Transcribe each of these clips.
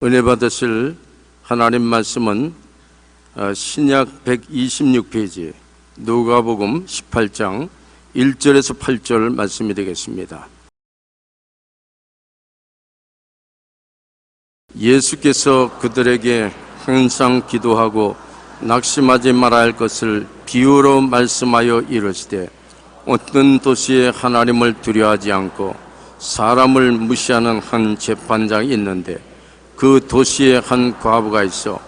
은혜 받으실 하나님 말씀은 신약 126페이지 누가복음 18장 1절에서 8절 말씀이 되겠습니다. 예수께서 그들에게 항상 기도하고 낙심하지 말아야 할 것을 비유로 말씀하여 이르시되, 어떤 도시에 하나님을 두려워하지 않고 사람을 무시하는 한 재판장이 있는데, 그 도시에 한 과부가 있어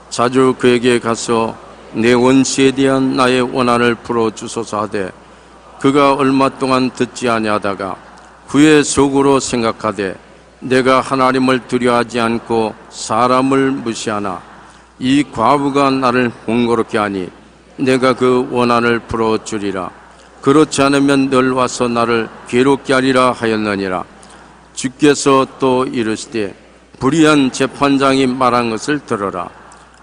자주 그에게 가서 내 원수에 대한 나의 원한을 풀어주소서 하되, 그가 얼마 동안 듣지 아니하다가 후에 속으로 생각하되, 내가 하나님을 두려워하지 않고 사람을 무시하나 이 과부가 나를 번거롭게 하니 내가 그 원한을 풀어주리라. 그렇지 않으면 늘 와서 나를 괴롭게 하리라 하였느니라. 주께서 또 이르시되, 불의한 재판장이 말한 것을 들어라.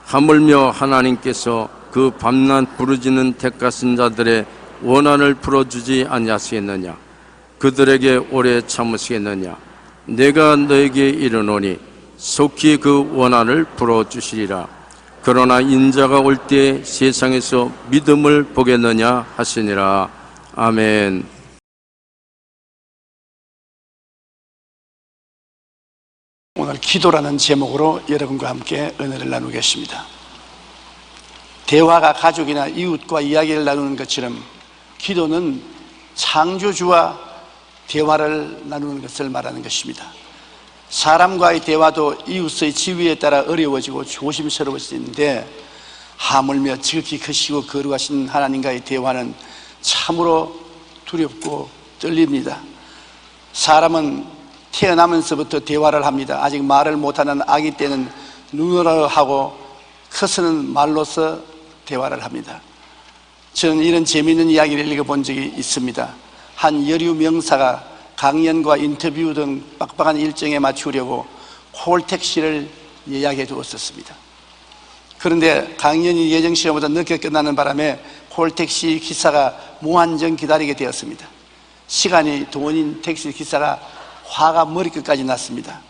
하물며 하나님께서 그 밤낮 부르짖는 택하신 자들의 원한을 풀어주지 아니하시겠느냐? 그들에게 오래 참으시겠느냐? 내가 너에게 이르노니 속히 그 원한을 풀어주시리라. 그러나 인자가 올 때 세상에서 믿음을 보겠느냐 하시니라. 아멘. 오늘 기도라는 제목으로 여러분과 함께 은혜를 나누겠습니다. 대화가 가족이나 이웃과 이야기를 나누는 것처럼 기도는 창조주와 대화를 나누는 것을 말하는 것입니다. 사람과의 대화도 이웃의 지위에 따라 어려워지고 조심스러워지는데, 하물며 지극히 크시고 거룩하신 하나님과의 대화는 참으로 두렵고 떨립니다. 사람은 태어나면서부터 대화를 합니다. 아직 말을 못하는 아기 때는 눈으로 하고 커서는 말로서 대화를 합니다. 저는 이런 재미있는 이야기를 읽어본 적이 있습니다. 한 여류 명사가 강연과 인터뷰 등 빡빡한 일정에 맞추려고 콜택시를 예약해 두었었습니다. 그런데 강연이 예정 시간보다 늦게 끝나는 바람에 콜택시 기사가 무한정 기다리게 되었습니다. 시간이 돈인 택시 기사가 화가 머리끝까지 났습니다.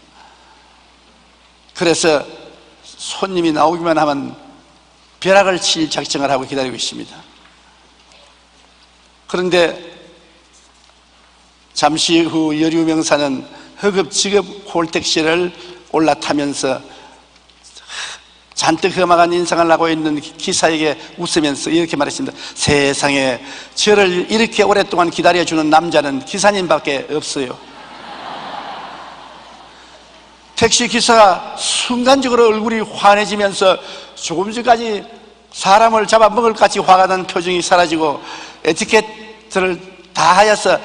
그래서 손님이 나오기만 하면 벼락을 칠 작정을 하고 기다리고 있습니다. 그런데 잠시 후 여류 명사는 허겁지겁 콜택시를 올라타면서 잔뜩 험악한 인상을 하고 있는 기사에게 웃으면서 이렇게 말했습니다. 세상에, 저를 이렇게 오랫동안 기다려주는 남자는 기사님밖에 없어요. 택시 기사가 순간적으로 얼굴이 환해지면서 조금 전까지 사람을 잡아먹을 같이 화가 난 표정이 사라지고 에티켓을 다 하여서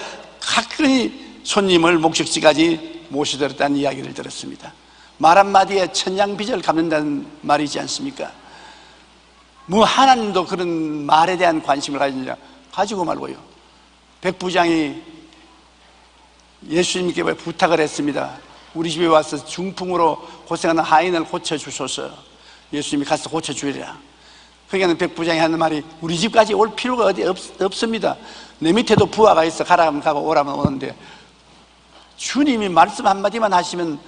가끔히 손님을 목적지까지 모시도록 이야기를 들었습니다. 말 한마디에 천냥빚을 갚는다는 말이지 않습니까? 뭐 하나님도 그런 말에 대한 관심을 가지고 말고요. 백부장이 예수님께 부탁을 했습니다. 우리 집에 와서 중풍으로 고생하는 하인을 고쳐주소서. 예수님이 가서 고쳐주리라. 그러니까 백부장이 하는 말이, 우리 집까지 올 필요가 어디 없습니다. 내 밑에도 부하가 있어. 가라면 가고 오라면 오는데, 주님이 말씀 한마디만 하시면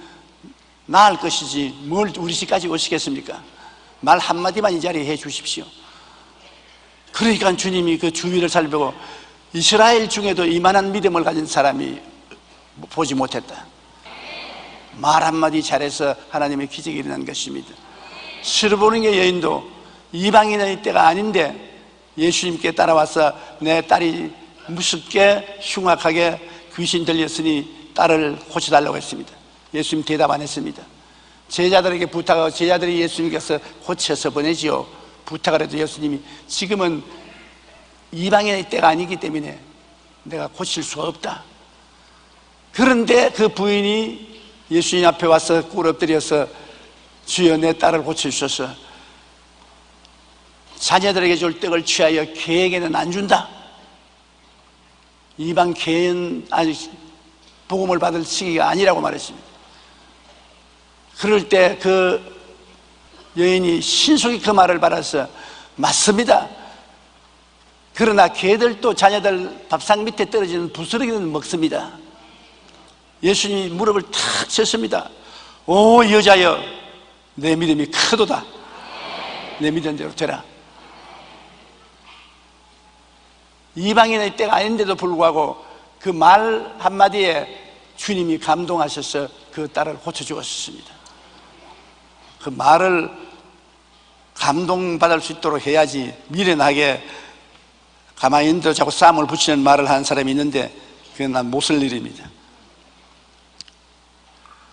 나을 것이지 뭘 우리 집까지 오시겠습니까? 말 한마디만 이 자리에 해 주십시오. 그러니까 주님이 그 주위를 살펴보고, 이스라엘 중에도 이만한 믿음을 가진 사람이 보지 못했다. 말 한마디 잘해서 하나님의 기적이 일어난 것입니다. 스르보닝의 여인도 이방인의 때가 아닌데 예수님께 따라와서 내 딸이 무섭게 흉악하게 귀신 들렸으니 딸을 고쳐달라고 했습니다. 예수님 대답 안 했습니다. 제자들에게 부탁하고 제자들이 예수님께서 고쳐서 보내지요. 부탁을 해도 예수님이, 지금은 이방인의 때가 아니기 때문에 내가 고칠 수가 없다. 그런데 그 부인이 예수님 앞에 와서 꿇 엎드려서, 주여 내 딸을 고쳐주셔서 자녀들에게 줄 떡을 취하여 개에게는 안 준다. 이방 개는 아직 복음을 받을 시기가 아니라고 말했습니다. 그럴 때 그 여인이 신속히 그 말을 받아서, 맞습니다. 그러나 개들도 자녀들 밥상 밑에 떨어지는 부스러기는 먹습니다. 예수님이 무릎을 탁 쳤습니다. 오 여자여, 내 믿음이 크도다. 내 믿은 대로 되라. 이방인의 때가 아닌데도 불구하고 그 말 한마디에 주님이 감동하셔서 그 딸을 고쳐주었습니다. 그 말을 감동받을 수 있도록 해야지 미련하게 가만히 있는데 자꾸 쌈을 붙이는 말을 하는 사람이 있는데 그건 난 못 쓸 일입니다.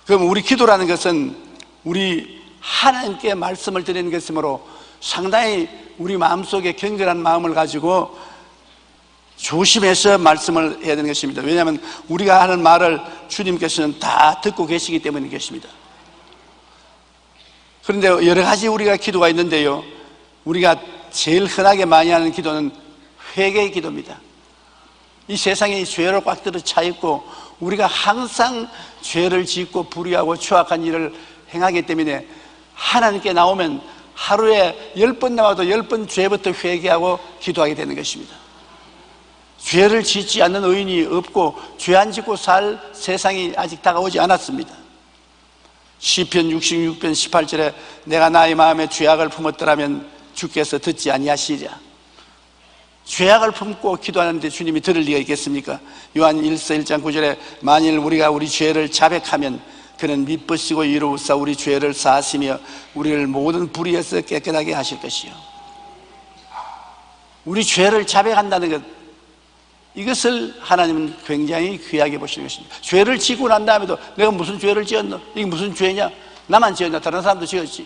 그럼 우리 기도라는 것은 우리 하나님께 말씀을 드리는 것이므로 상당히 우리 마음속에 경건한 마음을 가지고 조심해서 말씀을 해야 되는 것입니다. 왜냐하면 우리가 하는 말을 주님께서는 다 듣고 계시기 때문인 것입니다. 그런데 여러 가지 우리가 기도가 있는데요, 우리가 제일 흔하게 많이 하는 기도는 회개의 기도입니다. 이 세상에 죄로 꽉 들어 차 있고 우리가 항상 죄를 짓고 불의하고 추악한 일을 행하기 때문에 하나님께 나오면 하루에 10번 나와도 10번 죄부터 회개하고 기도하게 되는 것입니다. 죄를 짓지 않는 의인이 없고 죄 안 짓고 살 세상이 아직 다가오지 않았습니다. 시편 66편 18절에 내가 나의 마음에 죄악을 품었더라면 주께서 듣지 아니하시리라. 죄악을 품고 기도하는데 주님이 들을 리가 있겠습니까? 요한 1서 1장 9절에 만일 우리가 우리 죄를 자백하면 그는 미쁘시고 이로우사 우리 죄를 사하시며 우리를 모든 불의에서 깨끗하게 하실 것이요. 우리 죄를 자백한다는 것, 이것을 하나님은 굉장히 귀하게 보시는 것입니다. 죄를 지고 난 다음에도 내가 무슨 죄를 지었노? 이게 무슨 죄냐? 나만 지었나? 다른 사람도 지었지.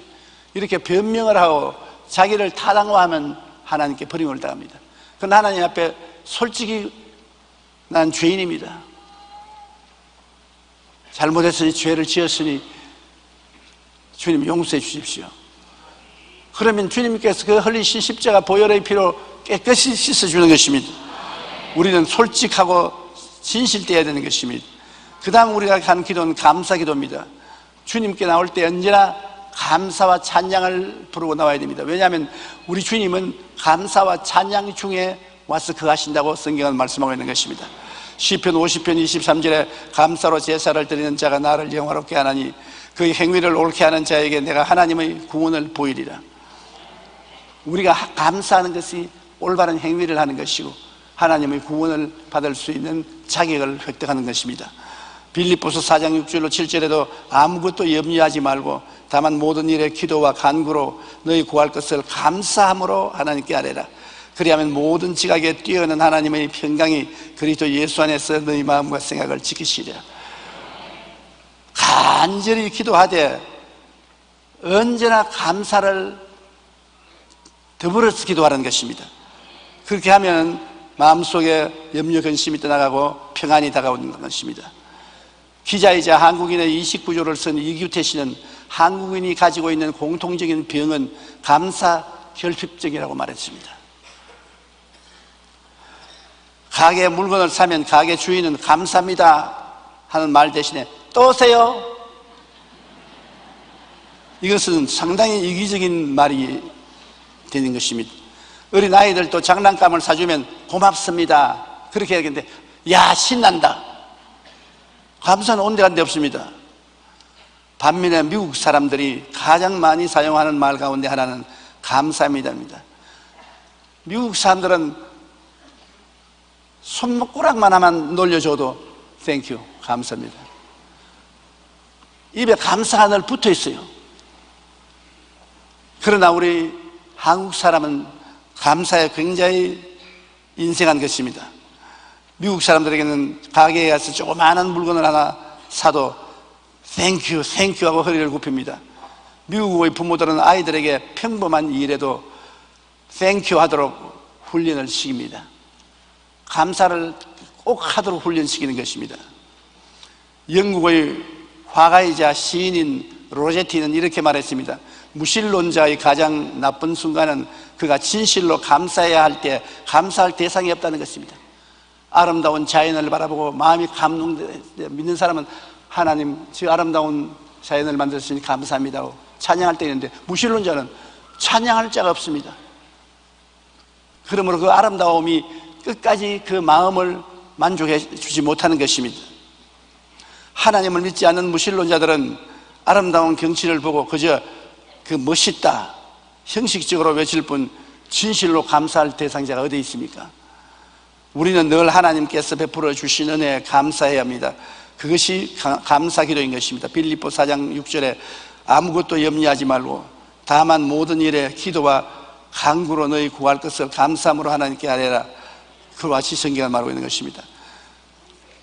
이렇게 변명을 하고 자기를 타당화하면 하나님께 버림을 당합니다. 그러나 하나님 앞에 솔직히 난 죄인입니다. 잘못했으니 죄를 지었으니 주님 용서해 주십시오. 그러면 주님께서 그 흘리신 십자가 보혈의 피로 깨끗이 씻어주는 것입니다. 우리는 솔직하고 진실되어야 되는 것입니다. 그 다음 우리가 하는 기도는 감사 기도입니다. 주님께 나올 때 언제나 감사와 찬양을 부르고 나와야 됩니다. 왜냐하면 우리 주님은 감사와 찬양 중에 와서 거하신다고 성경은 말씀하고 있는 것입니다. 시편 50편 23절에 감사로 제사를 드리는 자가 나를 영화롭게 하나니 그의 행위를 옳게 하는 자에게 내가 하나님의 구원을 보이리라. 우리가 감사하는 것이 올바른 행위를 하는 것이고 하나님의 구원을 받을 수 있는 자격을 획득하는 것입니다. 빌립보서 4장 6절로 7절에도 아무것도 염려하지 말고 다만 모든 일에 기도와 간구로 너희 구할 것을 감사함으로 하나님께 아뢰라. 그리하면 모든 지각에 뛰어난 하나님의 평강이 그리스도 예수 안에서 너희 마음과 생각을 지키시리라. 간절히 기도하되 언제나 감사를 더불어서 기도하는 것입니다. 그렇게 하면 마음속에 염려 근심이 떠나가고 평안이 다가오는 것입니다. 기자이자 한국인의 29조를 쓴 이규태 씨는 한국인이 가지고 있는 공통적인 병은 감사 결핍증이라고 말했습니다. 가게 물건을 사면 가게 주인은 감사합니다 하는 말 대신에 또 오세요. 이것은 상당히 이기적인 말이 되는 것입니다. 어린 아이들도 장난감을 사주면 고맙습니다 그렇게 하겠는데 야 신난다. 감사는 온데간데 없습니다. 반면에 미국 사람들이 가장 많이 사용하는 말 가운데 하나는 감사합니다입니다. 미국 사람들은 손목가락만 하면 놀려줘도 땡큐 감사합니다. 입에 감사가 늘 붙어 있어요. 그러나 우리 한국 사람은 감사에 굉장히 인색한 것입니다. 미국 사람들에게는 가게에 가서 조그마한 물건을 하나 사도 땡큐 땡큐 하고 허리를 굽힙니다. 미국의 부모들은 아이들에게 평범한 일에도 땡큐 하도록 훈련을 시킵니다. 감사를 꼭 하도록 훈련시키는 것입니다. 영국의 화가이자 시인인 로제티는 이렇게 말했습니다. 무신론자의 가장 나쁜 순간은 그가 진실로 감사해야 할 때 감사할 대상이 없다는 것입니다. 아름다운 자연을 바라보고 마음이 감동돼 믿는 사람은 하나님 저 아름다운 자연을 만드시니 감사합니다 하고 찬양할 때 있는데 무신론자는 찬양할 자가 없습니다. 그러므로 그 아름다움이 끝까지 그 마음을 만족해 주지 못하는 것입니다. 하나님을 믿지 않는 무신론자들은 아름다운 경치를 보고 그저 그 멋있다, 형식적으로 외칠 뿐 진실로 감사할 대상자가 어디 있습니까? 우리는 늘 하나님께서 베풀어 주신 은혜에 감사해야 합니다. 그것이 감사 기도인 것입니다. 빌립보 4장 6절에 아무것도 염려하지 말고 다만 모든 일에 기도와 간구로 너희 구할 것을 감사함으로 하나님께 아뢰라. 그와 같이 성경을 말하고 있는 것입니다.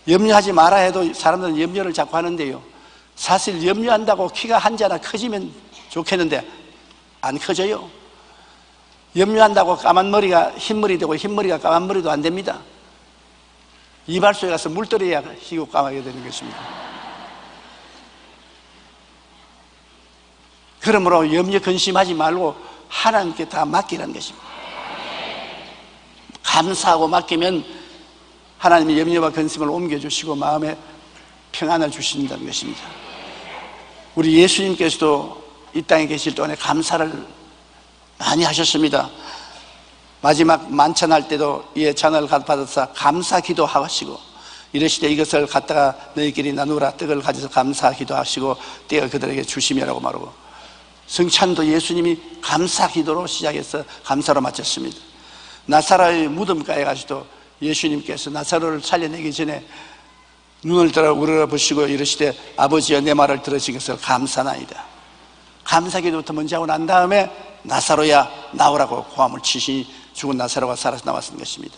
염려하지 마라 해도 사람들은 염려를 자꾸 하는데요, 사실 염려한다고 키가 한 자나 커지면 좋겠는데 안 커져요. 염려한다고 까만 머리가 흰머리 되고 흰머리가 까만 머리도 안 됩니다. 이발소에 가서 물떨어야 희고 까마게 되는 것입니다. 그러므로 염려 근심하지 말고 하나님께 다 맡기라는 것입니다. 감사하고 맡기면 하나님이 염려와 근심을 옮겨주시고 마음에 평안을 주신다는 것입니다. 우리 예수님께서도 이 땅에 계실 동안에 감사를 많이 하셨습니다. 마지막 만찬할 때도 이에 잔을 받아서 감사 기도하시고 이러시되 이것을 갖다가 너희끼리 나누라. 떡을 가져서 감사 기도하시고 떼어 그들에게 주시며라고 말하고, 성찬도 예수님이 감사 기도로 시작해서 감사로 마쳤습니다. 나사로의 무덤가에 가서도 예수님께서 나사로를 살려내기 전에 눈을 들어 우러러보시고 이러시되 아버지여 내 말을 들으신 것을 감사나이다. 감사 기도부터 먼저 하고 난 다음에 나사로야 나오라고 고함을 치시니 죽은 나사로가 살아서 나왔던 것입니다.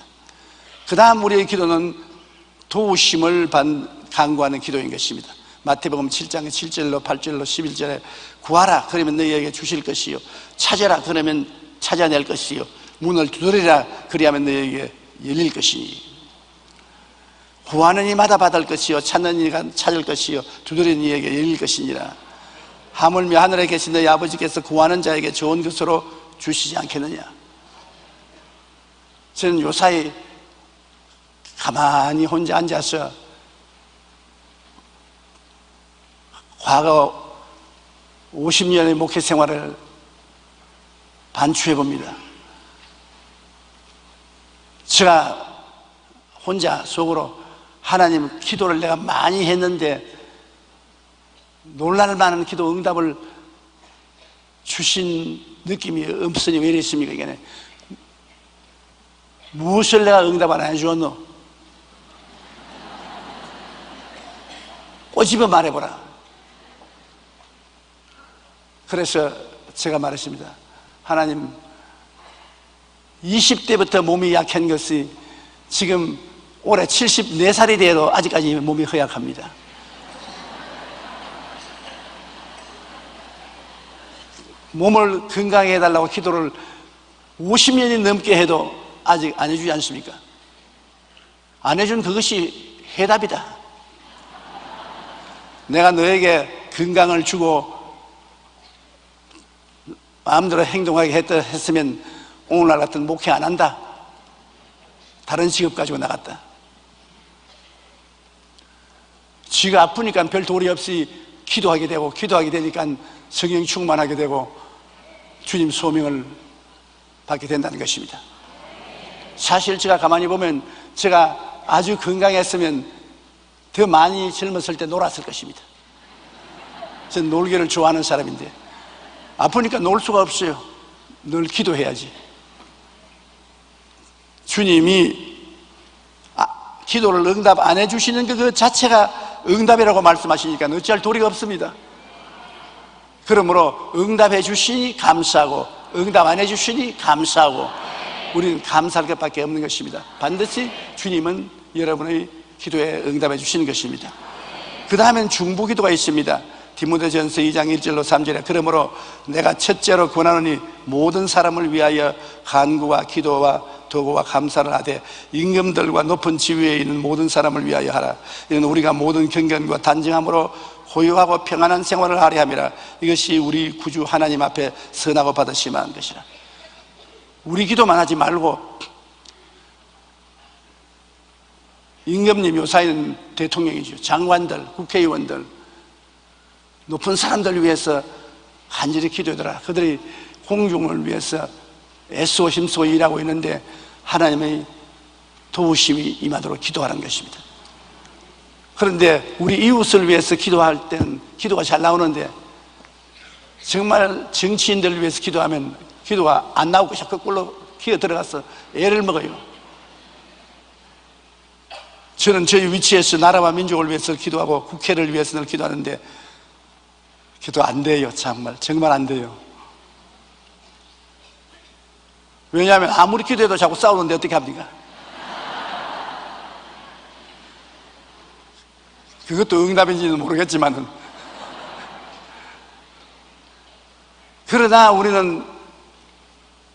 그 다음 우리의 기도는 도우심을 간구하는 기도인 것입니다. 마태복음 7장 7절로 8절로 11절에 구하라 그러면 너희에게 주실 것이요, 찾아라 그러면 찾아낼 것이요, 문을 두드리라 그리하면 너희에게 열릴 것이니, 구하는 이마다 받을 것이요, 찾는 이가 찾을 것이요, 두드리는 이에게 열릴 것이니라. 하물며 하늘에 계신 너희 아버지께서 구하는 자에게 좋은 것으로 주시지 않겠느냐. 저는 요사이 가만히 혼자 앉아서 과거 50년의 목회 생활을 반추해 봅니다. 제가 혼자 속으로 하나님, 기도를 내가 많이 했는데 놀랄 만한 기도 응답을 주신 느낌이 없으니 왜 이랬습니까? 이게 무엇을 내가 응답 안 해주었노? 꼬집어 말해보라. 그래서 제가 말했습니다. 하나님, 20대부터 몸이 약한 것이 지금 올해 74살이 돼도 아직까지 몸이 허약합니다. 몸을 건강해 해달라고 기도를 50년이 넘게 해도 아직 안 해주지 않습니까? 안 해준 그것이 해답이다. 내가 너에게 건강을 주고 마음대로 행동하게 했으면 오늘날 같은 목회 안 한다. 다른 직업 가지고 나갔다. 쥐가 아프니까 별 도리 없이 기도하게 되고, 기도하게 되니까 성령 충만하게 되고 주님 소명을 받게 된다는 것입니다. 사실 제가 가만히 보면 제가 아주 건강했으면 더 많이 젊었을 때 놀았을 것입니다. 저는 놀기를 좋아하는 사람인데 아프니까 놀 수가 없어요. 늘 기도해야지. 주님이 기도를 응답 안 해주시는 그 자체가 응답이라고 말씀하시니까 어찌할 도리가 없습니다. 그러므로 응답해 주시니 감사하고 응답 안 해주시니 감사하고 우리는 감사할 것밖에 없는 것입니다. 반드시 주님은 여러분의 기도에 응답해 주시는 것입니다. 그 다음엔 중보기도가 있습니다. 디모데전서 2장 1절로 3절에 그러므로 내가 첫째로 권하노니 모든 사람을 위하여 간구와 기도와 도구와 감사를 하되 임금들과 높은 지위에 있는 모든 사람을 위하여 하라. 이는 우리가 모든 경건과 단정함으로 고요하고 평안한 생활을 하려 함이라. 이것이 우리 구주 하나님 앞에 선하고 받으시면 것이라. 우리 기도만 하지 말고 임금님, 요사이는 대통령이죠. 장관들, 국회의원들, 높은 사람들 위해서 간절히 기도하더라. 그들이 공중을 위해서 애쓰고 힘쓰고 일하고 있는데 하나님의 도우심이 임하도록 기도하는 것입니다. 그런데 우리 이웃을 위해서 기도할 때는 기도가 잘 나오는데 정말 정치인들을 위해서 기도하면 기도가 안 나오고 자꾸 꿀로 기어 들어가서 애를 먹어요. 저는 저희 위치에서 나라와 민족을 위해서 기도하고 국회를 위해서 늘 기도하는데 기도 안 돼요. 정말 안 돼요. 왜냐하면 아무리 기도해도 자꾸 싸우는데 어떻게 합니까? 그것도 응답인지는 모르겠지만은, 그러나 우리는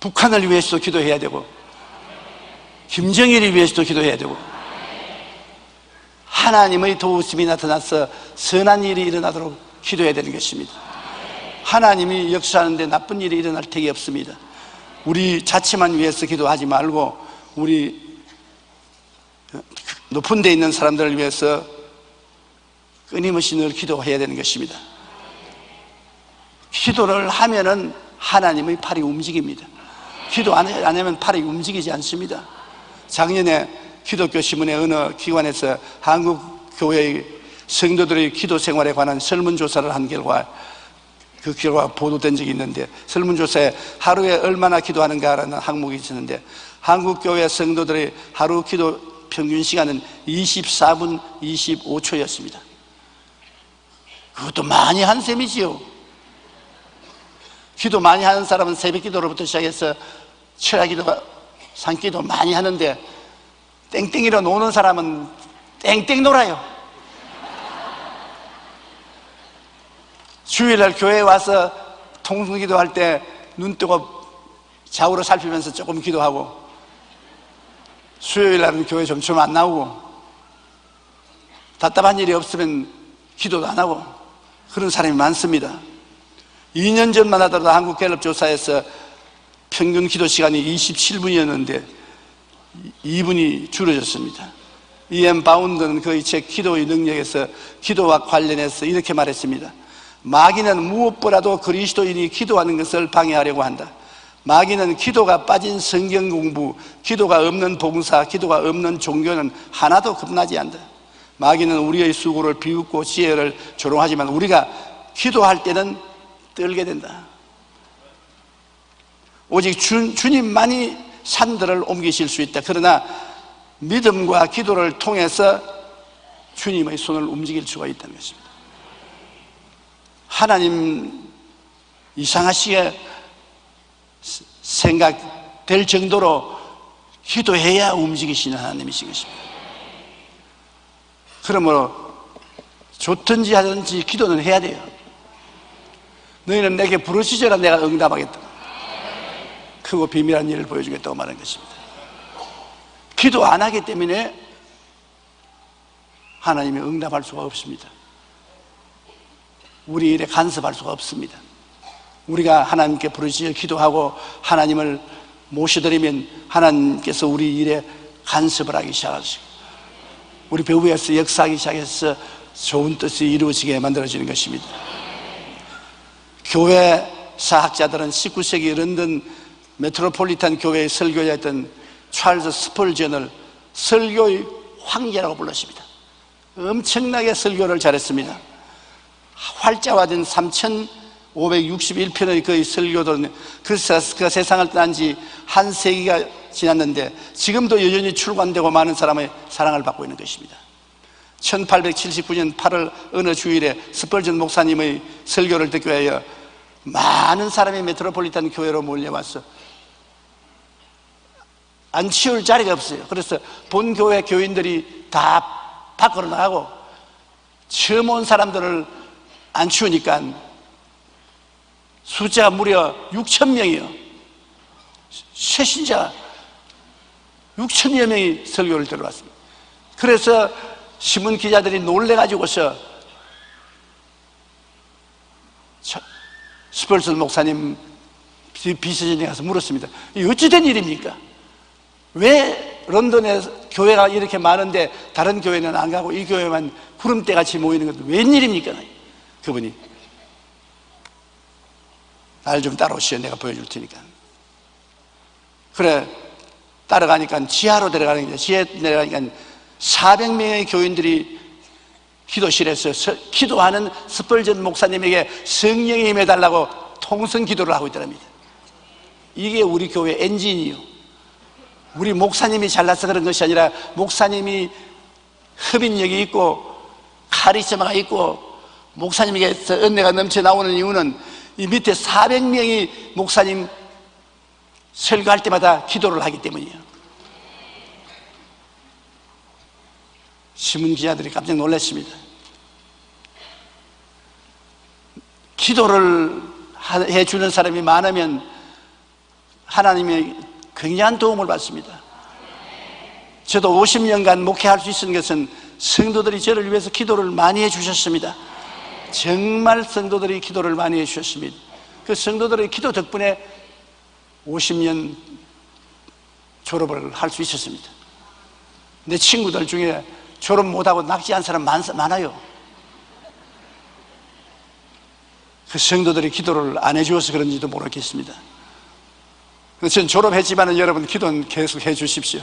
북한을 위해서도 기도해야 되고 김정일을 위해서도 기도해야 되고 하나님의 도우심이 나타나서 선한 일이 일어나도록 기도해야 되는 것입니다. 하나님이 역사하는데 나쁜 일이 일어날 택이 없습니다. 우리 자체만 위해서 기도하지 말고 우리 높은 데 있는 사람들을 위해서 끊임없이 늘 기도해야 되는 것입니다. 기도를 하면은 하나님의 팔이 움직입니다. 기도 안 하면 팔이 움직이지 않습니다. 작년에 기독교 신문의 어느 기관에서 한국 교회의 성도들의 기도 생활에 관한 설문조사를 한 결과 그 결과 보도된 적이 있는데, 설문조사에 하루에 얼마나 기도하는가라는 항목이 있었는데 한국 교회 성도들의 하루 기도 평균 시간은 24분 25초였습니다. 그것도 많이 한 셈이지요. 기도 많이 하는 사람은 새벽 기도로부터 시작해서 철야 기도가 산기도 많이 하는데 땡땡이로 노는 사람은 땡땡 놀아요. 주일날 교회에 와서 통성기도 할 때 눈 뜨고 좌우로 살피면서 조금 기도하고, 수요일날은 교회 점점 안 나오고, 답답한 일이 없으면 기도도 안 하고, 그런 사람이 많습니다. 2년 전만 하더라도 한국갤럽 조사에서 평균 기도 시간이 27분이었는데 2분이 줄어졌습니다. E.M. 바운드는 그의 책 기도의 능력에서 기도와 관련해서 이렇게 말했습니다. 마귀는 무엇보다도 그리스도인이 기도하는 것을 방해하려고 한다. 마귀는 기도가 빠진 성경 공부, 기도가 없는 봉사, 기도가 없는 종교는 하나도 겁나지 않는다. 마귀는 우리의 수고를 비웃고 지혜를 조롱하지만 우리가 기도할 때는 떨게 된다. 오직 주님만이 산들을 옮기실 수 있다. 그러나 믿음과 기도를 통해서 주님의 손을 움직일 수가 있다는 것입니다. 하나님 이상하시게 생각될 정도로 기도해야 움직이시는 하나님이신 것입니다. 그러므로 좋든지 하든지 기도는 해야 돼요. 너희는 내게 부르시저라 내가 응답하겠다. 크고 비밀한 일을 보여주겠다고 말하는 것입니다. 기도 안 하기 때문에 하나님이 응답할 수가 없습니다. 우리 일에 간섭할 수가 없습니다. 우리가 하나님께 부르짖어 기도하고 하나님을 모셔드리면 하나님께서 우리 일에 간섭을 하기 시작하시고 우리 배후에서 역사하기 시작해서 좋은 뜻이 이루어지게 만들어지는 것입니다. 교회 사학자들은 19세기 런던 메트로폴리탄 교회의 설교자였던 찰스 스펄전을 설교의 황제라고 불렀습니다. 엄청나게 설교를 잘했습니다. 활자화된 3561편의 그의 설교들은 그 세상을 떠난 지 한 세기가 지났는데 지금도 여전히 출간되고 많은 사람의 사랑을 받고 있는 것입니다. 1879년 8월 어느 주일에 스펄전 목사님의 설교를 듣기 위하여 많은 사람이 메트로폴리탄 교회로 몰려와서 안 치울 자리가 없어요. 그래서 본 교회 교인들이 다 밖으로 나가고 처음 온 사람들을 안 치우니까 숫자가 무려 6,000명이요. 새신자 6,000여 명이 설교를 들어왔습니다. 그래서 신문 기자들이 놀래가지고서 스펄슨 목사님 비서진에 가서 물었습니다. 이 어찌된 일입니까? 왜 런던에 교회가 이렇게 많은데 다른 교회는 안 가고 이 교회만 구름대같이 모이는 것도 웬일입니까? 그분이 날 좀 따라오시오. 내가 보여줄 테니까. 그래 따라가니까 지하로 내려가는 거죠. 지하에 내려가니까 400명의 교인들이 기도실에서 기도하는 스펄전 목사님에게 성령이 임해달라고 통성 기도를 하고 있더랍니다. 이게 우리 교회 엔진이요. 우리 목사님이 잘나서 그런 것이 아니라 목사님이 흡인력이 있고 카리스마가 있고 목사님에게서 은혜가 넘쳐 나오는 이유는 이 밑에 400명이 목사님 설교할 때마다 기도를 하기 때문이에요. 신문 기자들이 깜짝 놀랐습니다. 기도를 해주는 사람이 많으면 하나님의 굉장한 도움을 받습니다. 저도 50년간 목회할 수 있는 것은 성도들이 저를 위해서 기도를 많이 해주셨습니다. 정말 성도들이 기도를 많이 해주셨습니다. 그 성도들의 기도 덕분에 50년 졸업을 할 수 있었습니다. 내 친구들 중에 졸업 못하고 낙지한 사람 많아요. 그 성도들이 기도를 안 해주어서 그런지도 모르겠습니다. 저는 졸업했지만 여러분 기도는 계속 해 주십시오.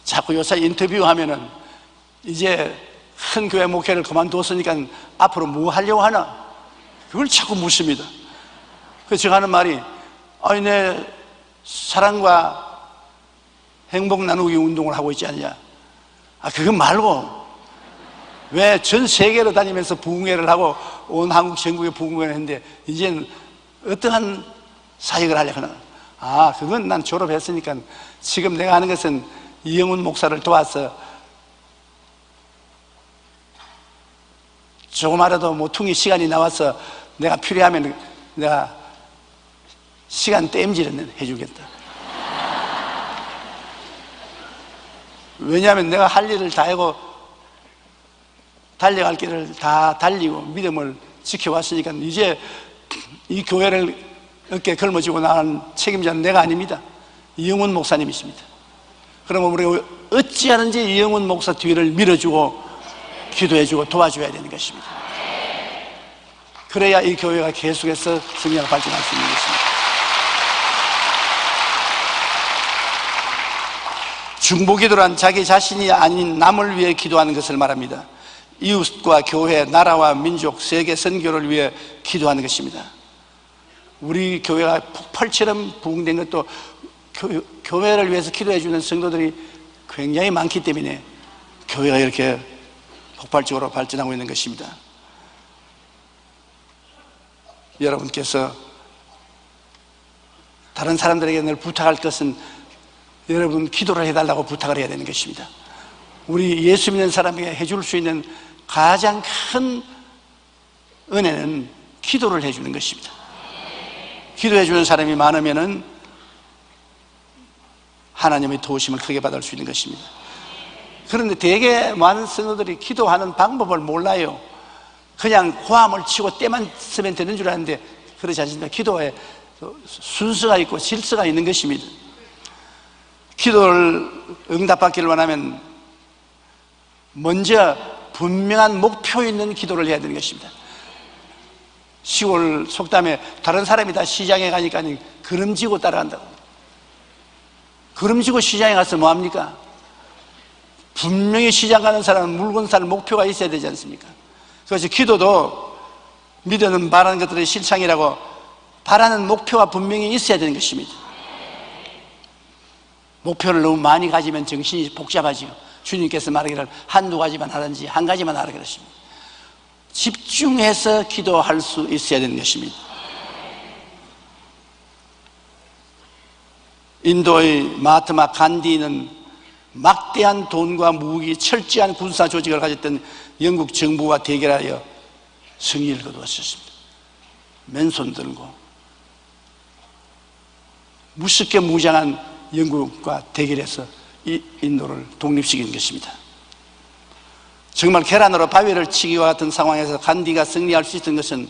자꾸 요새 인터뷰하면은 이제 큰 교회 목회를 그만뒀으니까 앞으로 뭐 하려고 하나? 그걸 자꾸 묻습니다. 그래서 제가 하는 말이, 아니, 내 사랑과 행복 나누기 운동을 하고 있지 않냐? 그건 말고, 왜 전 세계로 다니면서 부흥회를 하고 온 한국 전국에 부흥회를 했는데, 이제는 어떠한 사역을 하려고 하나? 그건 난 졸업했으니까 지금 내가 하는 것은 이영훈 목사를 도와서 조금이라도 모퉁이 시간이 나와서 내가 필요하면 내가 시간 땜질은 해주겠다. 왜냐하면 내가 할 일을 다 하고 달려갈 길을 다 달리고 믿음을 지켜왔으니까 이제 이 교회를 어깨에 걸머쥐고 나가는 책임자는 내가 아닙니다. 이영훈 목사님이십니다. 그러면 우리가 어찌하는지 이영훈 목사 뒤를 밀어주고 기도해주고 도와줘야 되는 것입니다. 그래야 이 교회가 계속해서 성장을 발전할 수 있는 것입니다. 중보기도란 자기 자신이 아닌 남을 위해 기도하는 것을 말합니다. 이웃과 교회, 나라와 민족, 세계 선교를 위해 기도하는 것입니다. 우리 교회가 폭발처럼 부흥된 것도 교회를 위해서 기도해주는 성도들이 굉장히 많기 때문에 교회가 이렇게 폭발적으로 발전하고 있는 것입니다. 여러분께서 다른 사람들에게 늘 부탁할 것은 여러분 기도를 해달라고 부탁을 해야 되는 것입니다. 우리 예수 믿는 사람에게 해줄 수 있는 가장 큰 은혜는 기도를 해주는 것입니다. 기도해주는 사람이 많으면은 하나님의 도우심을 크게 받을 수 있는 것입니다. 그런데 되게 많은 성도들이 기도하는 방법을 몰라요. 그냥 호함을 치고 때만 쓰면 되는 줄 아는데 그렇지 않습니다. 기도에 순서가 있고 질서가 있는 것입니다. 기도를 응답받기를 원하면 먼저 분명한 목표 있는 기도를 해야 되는 것입니다. 시골 속담에 다른 사람이 다 시장에 가니까 그름지고 따라간다고. 그름지고 시장에 가서 뭐합니까? 분명히 시장 가는 사람은 물건 살 목표가 있어야 되지 않습니까? 그래서 기도도 믿어는 바라는 것들의 실상이라고 바라는 목표가 분명히 있어야 되는 것입니다. 목표를 너무 많이 가지면 정신이 복잡하지요. 주님께서 말하기를 한두 가지만 하든지 한 가지만 하라 그러십니다. 집중해서 기도할 수 있어야 되는 것입니다. 인도의 마하트마 간디는 막대한 돈과 무기, 철저한 군사 조직을 가졌던 영국 정부와 대결하여 승리를 거두었습니다. 맨손 들고 무섭게 무장한 영국과 대결해서 이 인도를 독립시킨 것입니다. 정말 계란으로 바위를 치기와 같은 상황에서 간디가 승리할 수 있던 것은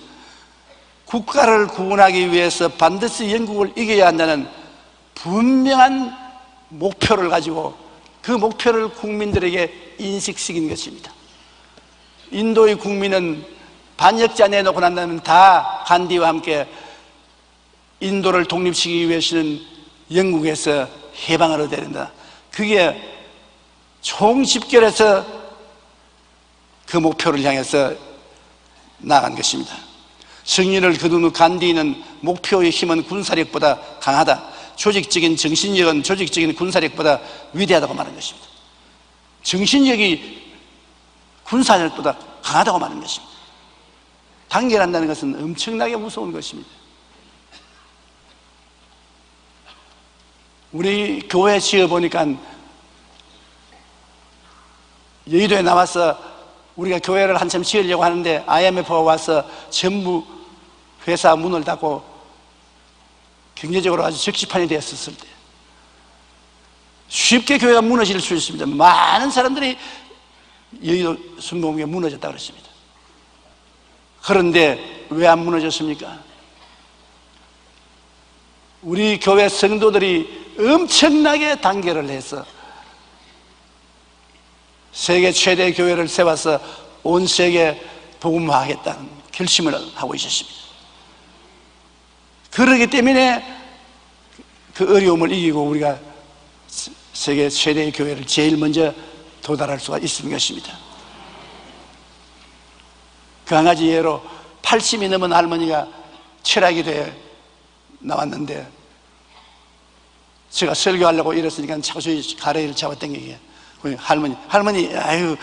국가를 구원하기 위해서 반드시 영국을 이겨야 한다는 분명한 목표를 가지고 그 목표를 국민들에게 인식시킨 것입니다. 인도의 국민은 반역자 내놓고 난 다음에 다 간디와 함께 인도를 독립시키기 위해서는 영국에서 해방을 얻어야 된다. 그게 총집결해서 그 목표를 향해서 나간 것입니다. 승리를 거둔 후 간디는 목표의 힘은 군사력보다 강하다. 조직적인 정신력은 조직적인 군사력보다 위대하다고 말한 것입니다. 정신력이 군사력보다 강하다고 말한 것입니다. 단결한다는 것은 엄청나게 무서운 것입니다. 우리 교회 지어보니까 여의도에 나와서 우리가 교회를 한참 지으려고 하는데 IMF가 와서 전부 회사 문을 닫고 경제적으로 아주 적시판이 되었을 때 쉽게 교회가 무너질 수 있습니다. 많은 사람들이 여의도 순복음교회가 무너졌다 그랬습니다. 그런데 왜 안 무너졌습니까? 우리 교회 성도들이 엄청나게 단결을 해서 세계 최대 교회를 세워서 온 세계 복음화하겠다는 결심을 하고 있었습니다. 그러기 때문에 그 어려움을 이기고 우리가 세계 최대의 교회를 제일 먼저 도달할 수가 있는 것입니다. 그 한 가지 예로 80이 넘은 할머니가 철학이 돼 나왔는데 제가 설교하려고 이랬으니까 자꾸 가래를 잡아당기게 할머니 아유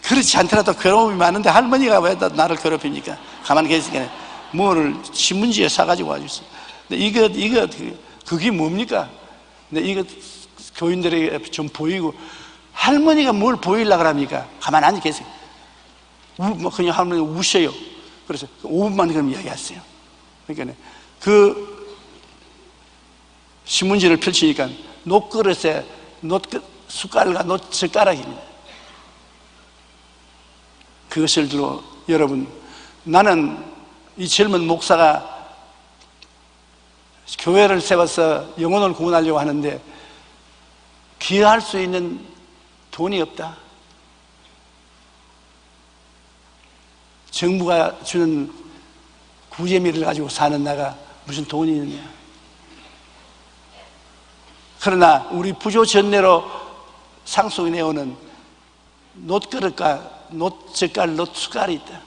그렇지 않더라도 괴로움이 많은데 할머니가 왜 나를 괴롭힙니까? 가만히 계시니까 뭐를 신문지에 사가지고 와주세요. 근데 이거 그게 뭡니까? 근데 이거 교인들에게 좀 보이고 할머니가 뭘 보이려고 합니까? 가만히 앉아 계세요. 그냥 할머니 우셔요. 그래서 5분만 그럼 이야기하세요. 그러니까 그 신문지를 펼치니까 놋그릇에 숟갈과 놋젓가락입니다. 그것을 두고 여러분, 나는 이 젊은 목사가 교회를 세워서 영혼을 구원하려고 하는데 기여할 수 있는 돈이 없다. 정부가 주는 구제미를 가지고 사는 나가 무슨 돈이 있느냐. 그러나 우리 부조 전례로 상속이 내오는 놋그릇과 놋젓갈, 놋숟갈이 있다.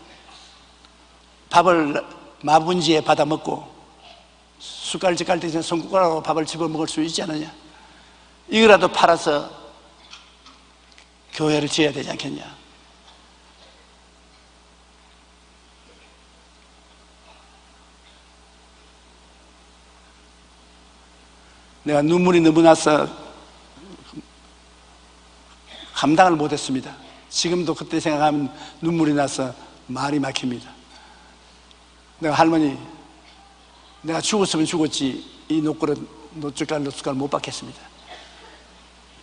밥을 마분지에 받아 먹고 숟갈, 젓갈 대신 손가락으로 밥을 집어 먹을 수 있지 않느냐. 이거라도 팔아서 교회를 지어야 되지 않겠냐. 내가 눈물이 너무 나서 감당을 못했습니다. 지금도 그때 생각하면 눈물이 나서 말이 막힙니다. 내가 할머니, 내가 죽었으면 죽었지 이 놋그릇, 놋젓갈, 놋숟갈 못 받겠습니다.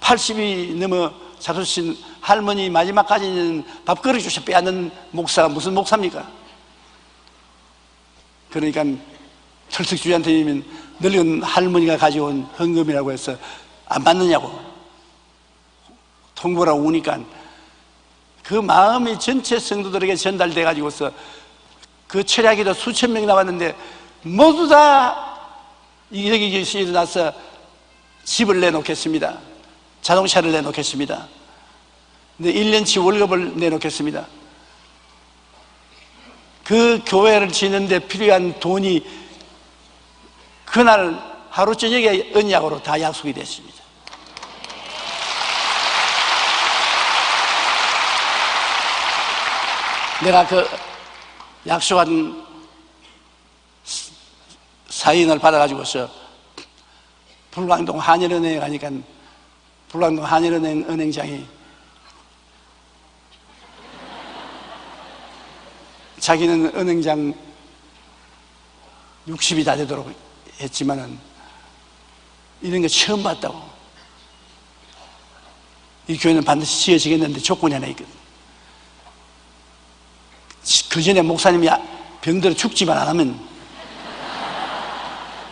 80이 넘어 자수신 할머니 마지막까지는 밥그릇 주셔 빼앗는 목사가 무슨 목사입니까? 그러니까 철석주의한테는 늙은 할머니가 가져온 헌금이라고 해서 안 받느냐고 통보라고 오니까 그 마음이 전체 성도들에게 전달돼 가지고서 그 철야기도 수천 명이 나왔는데 모두 다 여기 일어나서 집을 내놓겠습니다. 자동차를 내놓겠습니다. 근데 1년치 월급을 내놓겠습니다. 그 교회를 짓는데 필요한 돈이 그날 하루 저녁에 언약으로 다 약속이 됐습니다. 내가 그 약속한 사인을 받아가지고서 불광동 한일은행에 가니까 불광동 한일은행 은행장이 자기는 은행장 60이 다 되도록 했지만은 이런 거 처음 봤다고. 이 교회는 반드시 지어지겠는데 조건이 하나 있거든. 그 전에 목사님이 병들어 죽지만 안 하면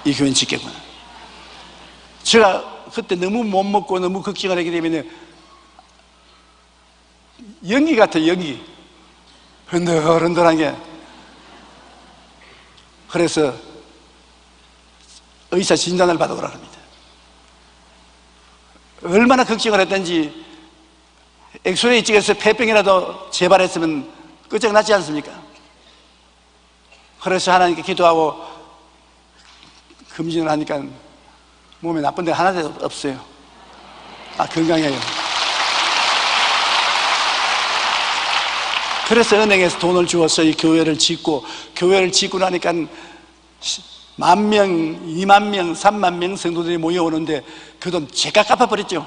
이 교회는 짓겠구나. 제가 그때 너무 못 먹고 너무 걱정을 했기 때문에 연기 같아요, 연기. 흔들흔들한 게. 그래서 의사 진단을 받아오라 합니다. 얼마나 걱정을 했던지 엑스레이 찍어서 폐병이라도 재발했으면 끝장났지 않습니까? 그래서 하나님께 기도하고 금진을 하니까 몸에 나쁜 데가 하나도 없어요. 건강해요. 그래서 은행에서 돈을 주어서 이 교회를 짓고, 교회를 짓고 나니까 10,000명, 20,000명, 30,000명 성도들이 모여오는데 그 돈 제가 갚아버렸죠.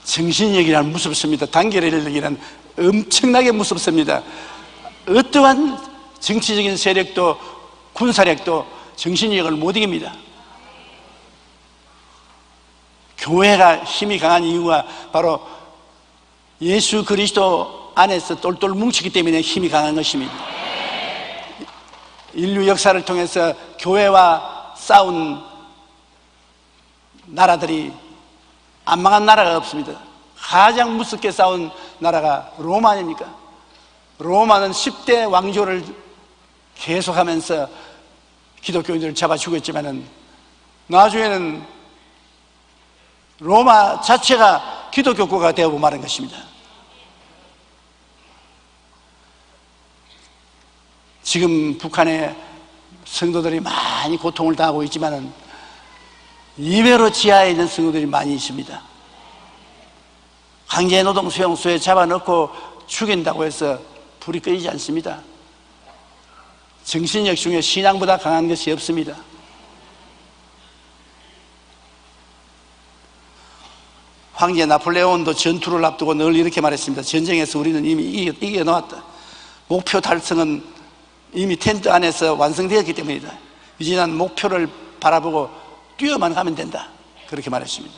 정신력이란 무섭습니다. 단결력이란 엄청나게 무섭습니다. 어떠한 정치적인 세력도 군사력도 정신력을 못 이깁니다. 교회가 힘이 강한 이유가 바로 예수 그리스도 안에서 똘똘 뭉치기 때문에 힘이 강한 것입니다. 인류 역사를 통해서 교회와 싸운 나라들이 안 망한 나라가 없습니다. 가장 무섭게 싸운 나라가 로마 아닙니까? 로마는 10대 왕조를 계속하면서 기독교인들을 잡아 죽였지만은 나중에는 로마 자체가 기독교국가 되어보고 마는 것입니다. 지금 북한의 성도들이 많이 고통을 당하고 있지만은 이외로 지하에 있는 성도들이 많이 있습니다. 강제노동 수용소에 잡아넣고 죽인다고 해서 불이 꺼지지 않습니다. 정신력 중에 신앙보다 강한 것이 없습니다. 황제 나폴레온도 전투를 앞두고 늘 이렇게 말했습니다. 전쟁에서 우리는 이미 이겨놓았다. 목표 달성은 이미 텐트 안에서 완성되었기 때문이다. 이제 난 목표를 바라보고 뛰어만 가면 된다. 그렇게 말했습니다.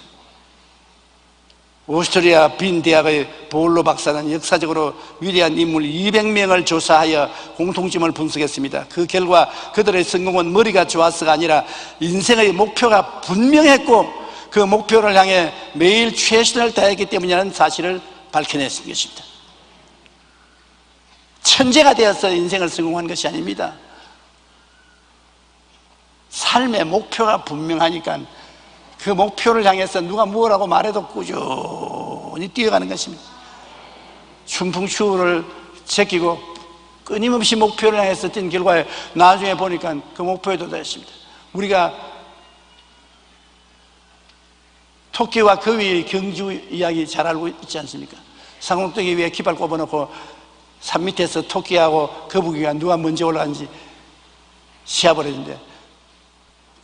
오스트리아 빈 대학의 보울로 박사는 역사적으로 위대한 인물 200명을 조사하여 공통점을 분석했습니다. 그 결과 그들의 성공은 머리가 좋아서가 아니라 인생의 목표가 분명했고 그 목표를 향해 매일 최선을 다했기 때문이라는 사실을 밝혀냈을 것입니다. 천재가 되어서 인생을 성공한 것이 아닙니다. 삶의 목표가 분명하니까 그 목표를 향해서 누가 무엇라고 말해도 꾸준히 뛰어가는 것입니다. 춘풍추를 제끼고 끊임없이 목표를 향해서 뛴 결과에 나중에 보니까 그 목표에 도달했습니다. 우리가 토끼와 그 위의 경주 이야기 잘 알고 있지 않습니까? 상록동이 위에 깃발 꼽아놓고 산 밑에서 토끼하고 거북이가 누가 먼저 올라가는지 시합을 했는데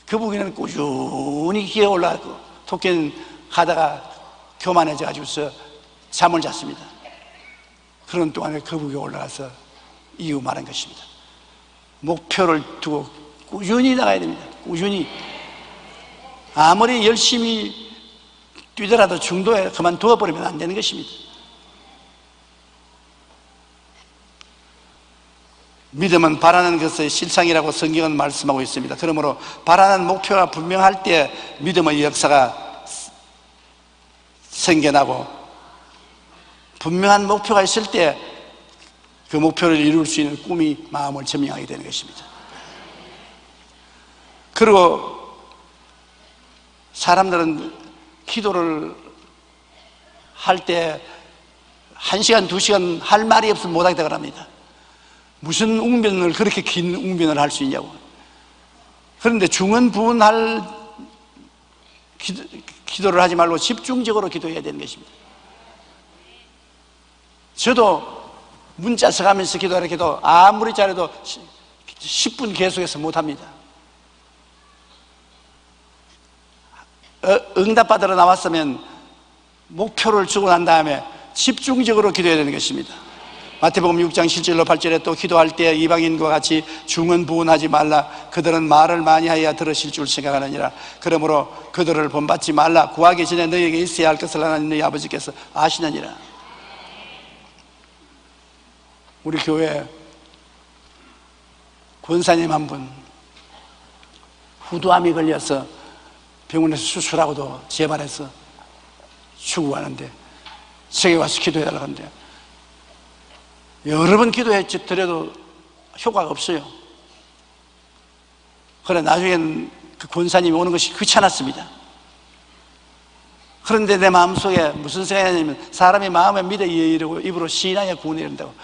거북이는 꾸준히 기어 올라가고 토끼는 가다가 교만해져가지고서 잠을 잤습니다. 그런 동안에 거북이가 올라가서 이유 말한 것입니다. 목표를 두고 꾸준히 나가야 됩니다. 꾸준히. 아무리 열심히 뛰더라도 중도에 그만두어 버리면 안 되는 것입니다. 믿음은 바라는 것의 실상이라고 성경은 말씀하고 있습니다. 그러므로 바라는 목표가 분명할 때 믿음의 역사가 생겨나고 분명한 목표가 있을 때 그 목표를 이룰 수 있는 꿈이 마음을 점령하게 되는 것입니다. 그리고 사람들은 기도를 할 때 1시간, 2시간 할 말이 없으면 못하겠다고 합니다. 무슨 웅변을 그렇게 긴 웅변을 할 수 있냐고. 그런데 중언부언할 기도를 하지 말고 집중적으로 기도해야 되는 것입니다. 저도 문자 써가면서 기도하는 기도 아무리 잘해도 10분 계속해서 못합니다. 응답받으러 나왔으면 목표를 주고 난 다음에 집중적으로 기도해야 되는 것입니다. 마태복음 6장 7절로 8절에 또 기도할 때 이방인과 같이 중언부언하지 말라. 그들은 말을 많이 하여 들으실 줄 생각하느니라. 그러므로 그들을 본받지 말라. 구하기 전에 너희에게 있어야 할 것을 하나님 너희 아버지께서 아시느니라. 우리 교회 권사님 한 분 후두암이 걸려서 병원에서 수술하고도 재발해서 죽어가는데 저기 와서 기도해달라고 하는데 여러 번 기도해드려도 효과가 없어요. 그래 나중에는 그 권사님이 오는 것이 귀찮았습니다. 그런데 내 마음속에 무슨 생각이냐면 사람의 마음에 믿어 이르고 입으로 시인하여 구원에 이른다고.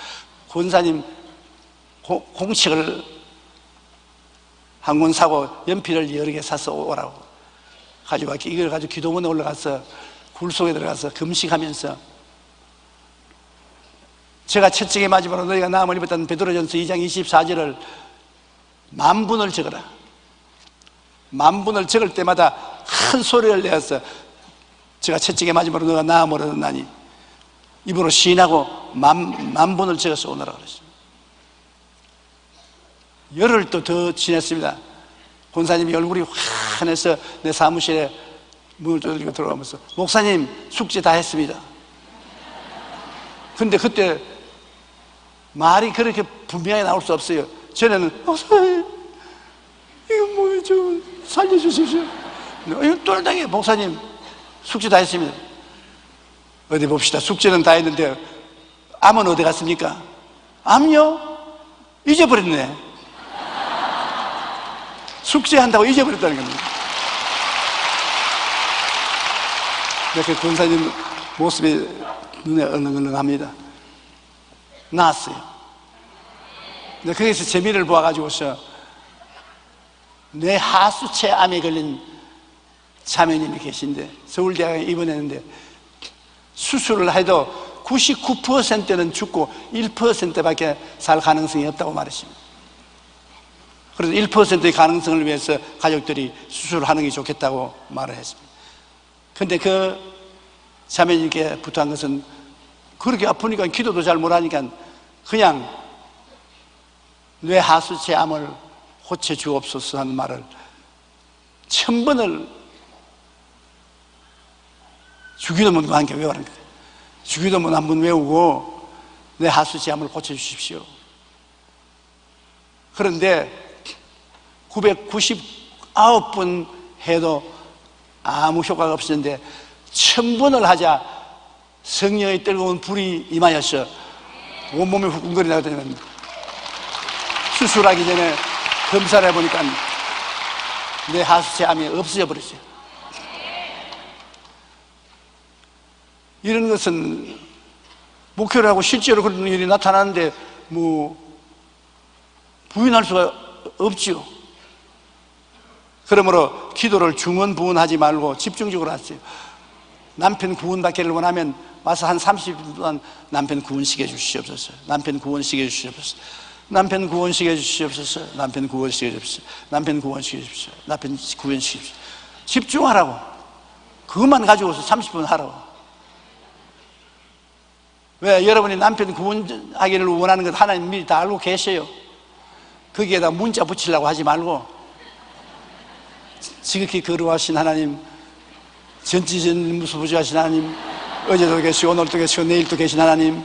권사님 공책을 한 권 사고 연필을 여러 개 사서 오라고 가지고 이걸 가지고 기도문에 올라가서 굴 속에 들어가서 금식하면서 제가 채찍에 맞으므로 너희가 나음을 입었다는 베드로전서 2장 24절을 만분을 적어라. 만분을 적을 때마다 큰 소리를 내어서 제가 채찍에 맞으므로 너가 나음을 얻었나니 입으로 시인하고 만분을 적어서 오너라 그랬습니다. 열흘 또 더 지냈습니다. 권사님이 얼굴이 환해서 내 사무실에 문을 두들기고 들어가면서 목사님 숙제 다 했습니다. 근데 그때 말이 그렇게 분명하게 나올 수 없어요. 전에는 목사님 이거 뭐예요? 좀 살려주십시오. 이거 똘당해. 목사님 숙제 다 했습니다. 어디 봅시다. 숙제는 다 했는데 암은 어디 갔습니까? 암요? 잊어버렸네. 숙제한다고 잊어버렸다는 겁니다. 이렇게 권사님 모습이 눈에 얼렁얼렁합니다. 나았어요. 근데 거기서 재미를 보아가지고서 뇌 하수체 암에 걸린 자매님이 계신데 서울대학에 입원했는데 수술을 해도 99%는 죽고 1%밖에 살 가능성이 없다고 말했습니다. 그래서 1%의 가능성을 위해서 가족들이 수술을 하는 게 좋겠다고 말을 했습니다. 근데 그 자매님께 부탁한 것은 그렇게 아프니까 기도도 잘 못하니까 그냥 뇌 하수체 암을 고쳐 주옵소서 하는 말을 1000번을 주기도문과 함께 외우라는 거예요. 주기도문 한번 외우고 뇌 하수체 암을 고쳐 주십시오. 그런데 999번 해도 아무 효과가 없었는데 1000번을 하자 성령의 뜨거운 불이 임하여서 온몸이 후끈거리 나더니 수술하기 전에 검사를 해보니까 내 하수체 암이 없어져 버렸어요. 이런 것은 목표를 하고 실제로 그런 일이 나타나는데 뭐 부인할 수가 없지요. 그러므로 기도를 중언부언하지 말고 집중적으로 하세요. 남편 구원받기를 원하면 와서 한 30분 동안 남편 구원시켜 주시옵소서. 남편 구원시켜 주시옵소서. 남편 구원시켜 주시옵소서. 남편 구원시켜 주시옵소서. 남편 구원시켜 주십시오. 남편 구원시켜 주십시오. 집중하라고. 그것만 가지고서 30분 하라고. 왜? 여러분이 남편 구원하기를 원하는 것 하나님 미리 다 알고 계셔요. 거기에다 문자 붙이려고 하지 말고 지극히 거룩하신 하나님, 전지전무수부지하신 하나님, 어제도 계시고 오늘도 계시고 내일도 계신 하나님,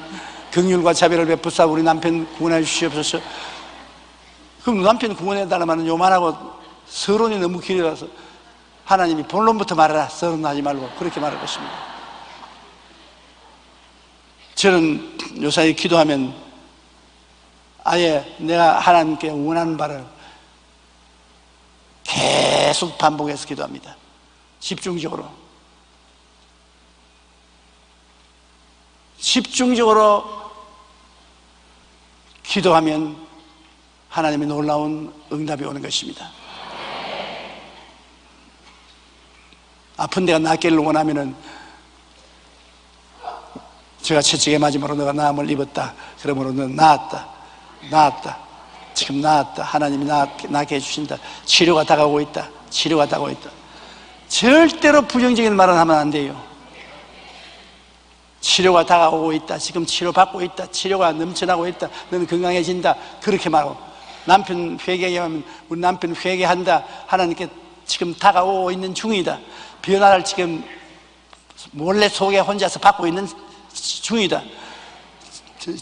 긍휼과 자비를 베푸사 우리 남편 구원해 주시옵소서. 그럼 남편 구원해달라는 말은 요만하고 서론이 너무 길어서 하나님이 본론부터 말해라, 서론하지 말고 그렇게 말할 것입니다. 저는 요사이 기도하면 아예 내가 하나님께 원하는 바를 계속 반복해서 기도합니다. 집중적으로 기도하면 하나님의 놀라운 응답이 오는 것입니다. 아픈 데가 낫기를 원하면은 제가 채찍에 맞음으로 너가 나음을 입었다. 그러므로 너는 나았다. 지금 나았다. 하나님이 낫게 해주신다. 치료가 다가오고 있다. 치료가 다가오고 있다. 절대로 부정적인 말은 하면 안 돼요. 치료가 다가오고 있다. 지금 치료받고 있다. 치료가 넘쳐나고 있다. 너는 건강해진다. 그렇게 말하고 남편 회개하면 우리 남편 회개한다. 하나님께 지금 다가오고 있는 중이다. 변화를 지금 몰래 속에 혼자서 받고 있는 중이다.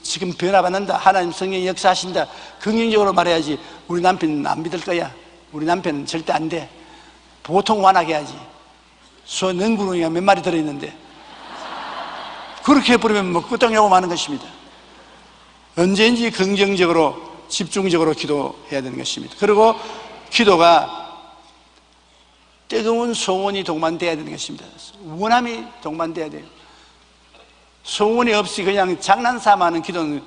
지금 변화받는다. 하나님 성령이 역사하신다. 긍정적으로 말해야지. 우리 남편은 안 믿을 거야. 우리 남편은 절대 안 돼. 보통 완화해야지. 소 능구렁이가 몇 마리 들어있는데 그렇게 해버리면 뭐 끄떡냐고 마는 것입니다. 언제든지 긍정적으로 집중적으로 기도해야 되는 것입니다. 그리고 기도가 뜨거운 소원이 동반돼야 되는 것입니다. 원함이 동반돼야 돼요. 소원이 없이 그냥 장난삼아 하는 기도는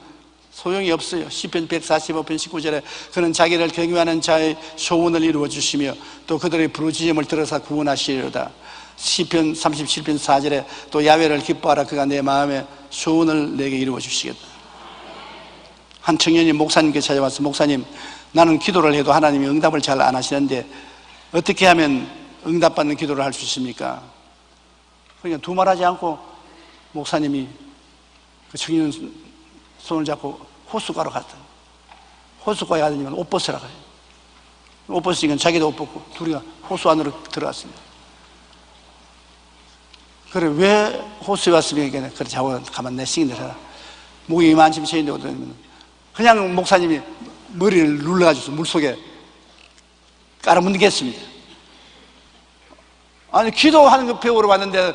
소용이 없어요. 시편 145편 19절에 그는 자기를 경외하는 자의 소원을 이루어 주시며 또 그들의 부르짖음을 들어서 구원하시리로다. 시편 37편 4절에 또 야훼를 기뻐하라 그가 내 마음의 소원을 내게 이루어 주시겠다. 한 청년이 목사님께 찾아와서 목사님, 나는 기도를 해도 하나님이 응답을 잘 안 하시는데 어떻게 하면 응답받는 기도를 할 수 있습니까? 그러니까 두말하지 않고 목사님이 그 청년 손을 잡고 호숫가로 갔다. 호숫가에 가더니 옷 벗으라 그래요. 옷 벗으니까 자기도 옷 벗고 둘이가 호수 안으로 들어갔습니다. 그래, 왜 호수에 왔습니까? 그래, 자고 가만 내 시인들 해라. 목이 이만큼 채인데 오더니 그냥 목사님이 머리를 눌러가지고 물속에 깔아뭉개겠습니다. 아니, 기도하는 거 배우러 왔는데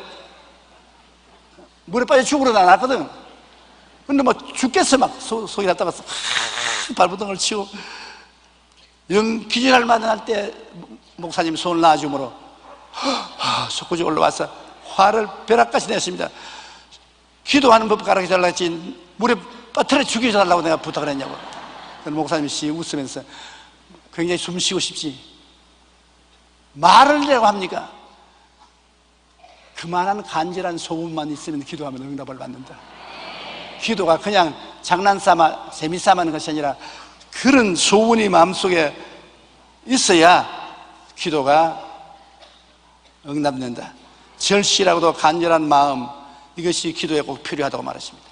물에 빠져 죽으러 나왔거든. 근데 막 죽겠어. 막 속이 답답해서 발버둥을 치고 영 기절할 만한 할 때 목사님 손을 놔줌으로 속구지 올라와서 화를 벼락까지 냈습니다. 기도하는 법 가르쳐달라 했지 물에 빠뜨려 죽여달라고 내가 부탁을 했냐고. 그럼 목사님이 씩 웃으면서 굉장히 숨 쉬고 싶지 말을 내라고 합니까? 그만한 간절한 소원만 있으면 기도하면 응답을 받는다. 기도가 그냥 장난삼아 재미삼아 하는 것이 아니라 그런 소원이 마음속에 있어야 기도가 응답된다. 절실하고도 간절한 마음, 이것이 기도에 꼭 필요하다고 말했습니다.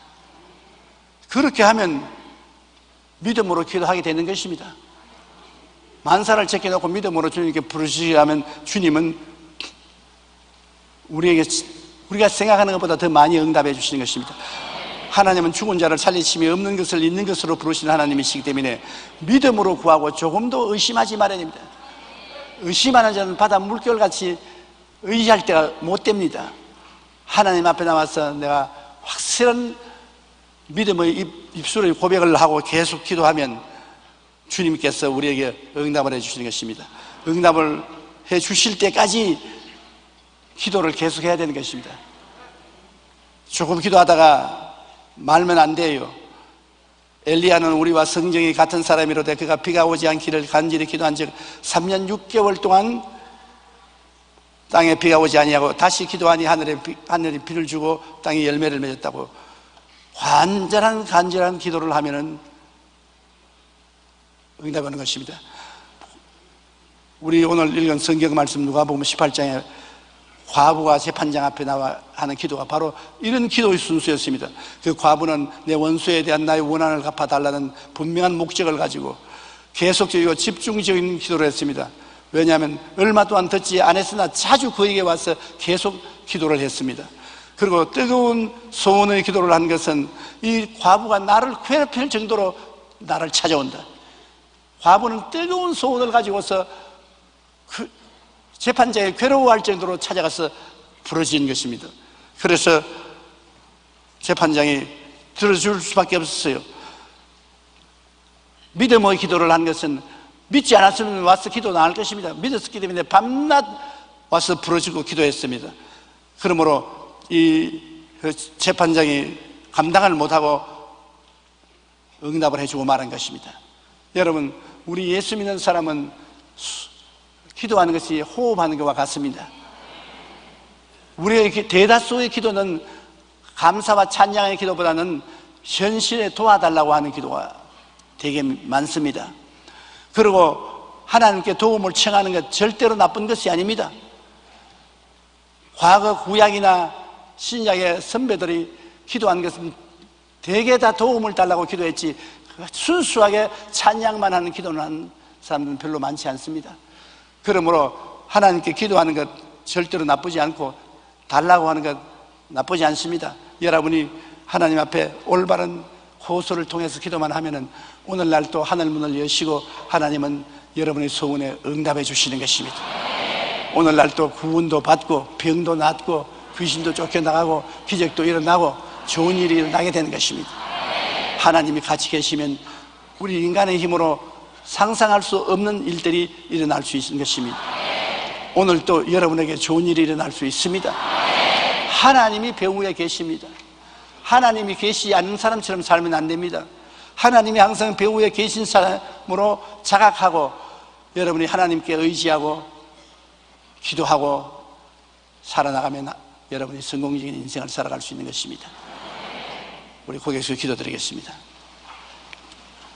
그렇게 하면 믿음으로 기도하게 되는 것입니다. 만사를 제껴놓고 믿음으로 주님께 부르시면 주님은 우리가 생각하는 것보다 더 많이 응답해 주시는 것입니다. 하나님은 죽은 자를 살리심이 없는 것을 있는 것으로 부르시는 하나님이시기 때문에 믿음으로 구하고 조금도 의심하지 말아야. 의심하는 자는 바다 물결같이 의지할 때가 못 됩니다. 하나님 앞에 나와서 내가 확실한 믿음의 입술의 고백을 하고 계속 기도하면 주님께서 우리에게 응답을 해 주시는 것입니다. 응답을 해 주실 때까지 기도를 계속 해야 되는 것입니다. 조금 기도하다가 말면 안 돼요. 엘리야는 우리와 성정이 같은 사람이로되 그가 비가 오지 않기를 간절히 기도한 즉 3년 6개월 동안 땅에 비가 오지 아니하고 다시 기도하니 하늘이 비를 주고 땅이 열매를 맺었다고. 간절한 기도를 하면은 응답하는 것입니다. 우리 오늘 읽은 성경 말씀 누가복음 18장에 과부가 재판장 앞에 나와 하는 기도가 바로 이런 기도의 순수였습니다. 그 과부는 내 원수에 대한 나의 원한을 갚아달라는 분명한 목적을 가지고 계속적이고 집중적인 기도를 했습니다. 왜냐하면 얼마 동안 듣지 않았으나 자주 그에게 와서 계속 기도를 했습니다. 그리고 뜨거운 소원의 기도를 한 것은 이 과부가 나를 괴롭힐 정도로 나를 찾아온다. 과부는 뜨거운 소원을 가지고서 그 재판장이 괴로워할 정도로 찾아가서 부르짖은 것입니다. 그래서 재판장이 들어줄 수밖에 없었어요. 믿음의 기도를 한 것은 믿지 않았으면 와서 기도 안 할 것입니다. 믿었기 때문에 밤낮 와서 부르짖고 기도했습니다. 그러므로 이 재판장이 감당을 못하고 응답을 해주고 말한 것입니다. 여러분, 우리 예수 믿는 사람은 기도하는 것이 호흡하는 것과 같습니다. 우리의 대다수의 기도는 감사와 찬양의 기도보다는 현실에 도와달라고 하는 기도가 되게 많습니다. 그리고 하나님께 도움을 청하는 것 절대로 나쁜 것이 아닙니다. 과거 구약이나 신약의 선배들이 기도한 것은 대개 다 도움을 달라고 기도했지 순수하게 찬양만 하는 기도는 하는 사람들은 별로 많지 않습니다. 그러므로 하나님께 기도하는 것 절대로 나쁘지 않고 달라고 하는 것 나쁘지 않습니다. 여러분이 하나님 앞에 올바른 호소를 통해서 기도만 하면은 오늘날 또 하늘 문을 여시고 하나님은 여러분의 소원에 응답해 주시는 것입니다. 오늘날 또 구원도 받고 병도 낫고 귀신도 쫓겨나가고 기적도 일어나고 좋은 일이 일어나게 되는 것입니다. 하나님이 같이 계시면 우리 인간의 힘으로 상상할 수 없는 일들이 일어날 수 있는 것입니다. 오늘 또 여러분에게 좋은 일이 일어날 수 있습니다. 하나님이 배후에 계십니다. 하나님이 계시지 않는 사람처럼 살면 안 됩니다. 하나님이 항상 배후에 계신 사람으로 자각하고 여러분이 하나님께 의지하고 기도하고 살아나가면 여러분이 성공적인 인생을 살아갈 수 있는 것입니다. 우리 고개 숙여 기도드리겠습니다.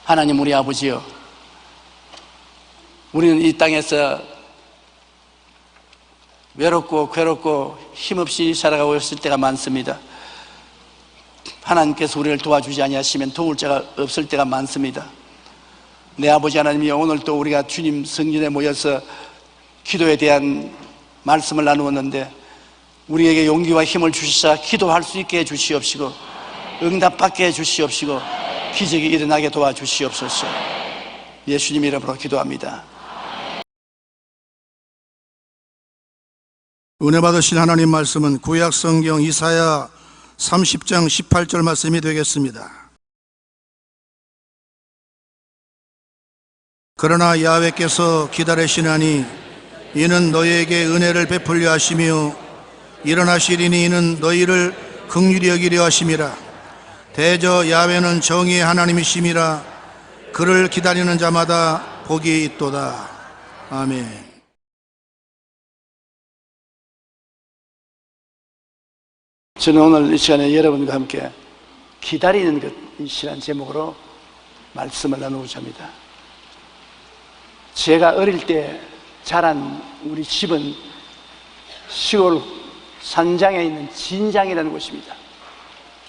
하나님 우리 아버지여, 우리는 이 땅에서 외롭고 괴롭고 힘없이 살아가고 있을 때가 많습니다. 하나님께서 우리를 도와주지 아니하시면 도울 자가 없을 때가 많습니다. 내 아버지 하나님이 오늘 또 우리가 주님 성전에 모여서 기도에 대한 말씀을 나누었는데 우리에게 용기와 힘을 주시사 기도할 수 있게 해주시옵시고 응답받게 해주시옵시고 기적이 일어나게 도와주시옵소서. 예수님 이름으로 기도합니다. 은혜 받으신 하나님 말씀은 구약 성경 이사야 30장 18절 말씀이 되겠습니다. 그러나 야훼께서 기다리시나니 이는 너희에게 은혜를 베풀려 하시며 일어나시리니 이는 너희를 긍휼히 여기려 하심이라. 대저 야훼는 정의의 하나님이심이라. 그를 기다리는 자마다 복이 있도다. 아멘. 저는 오늘 이 시간에 여러분과 함께 기다리는 것이라는 제목으로 말씀을 나누고자 합니다. 제가 어릴 때 자란 우리 집은 시골 산장에 있는 진장이라는 곳입니다.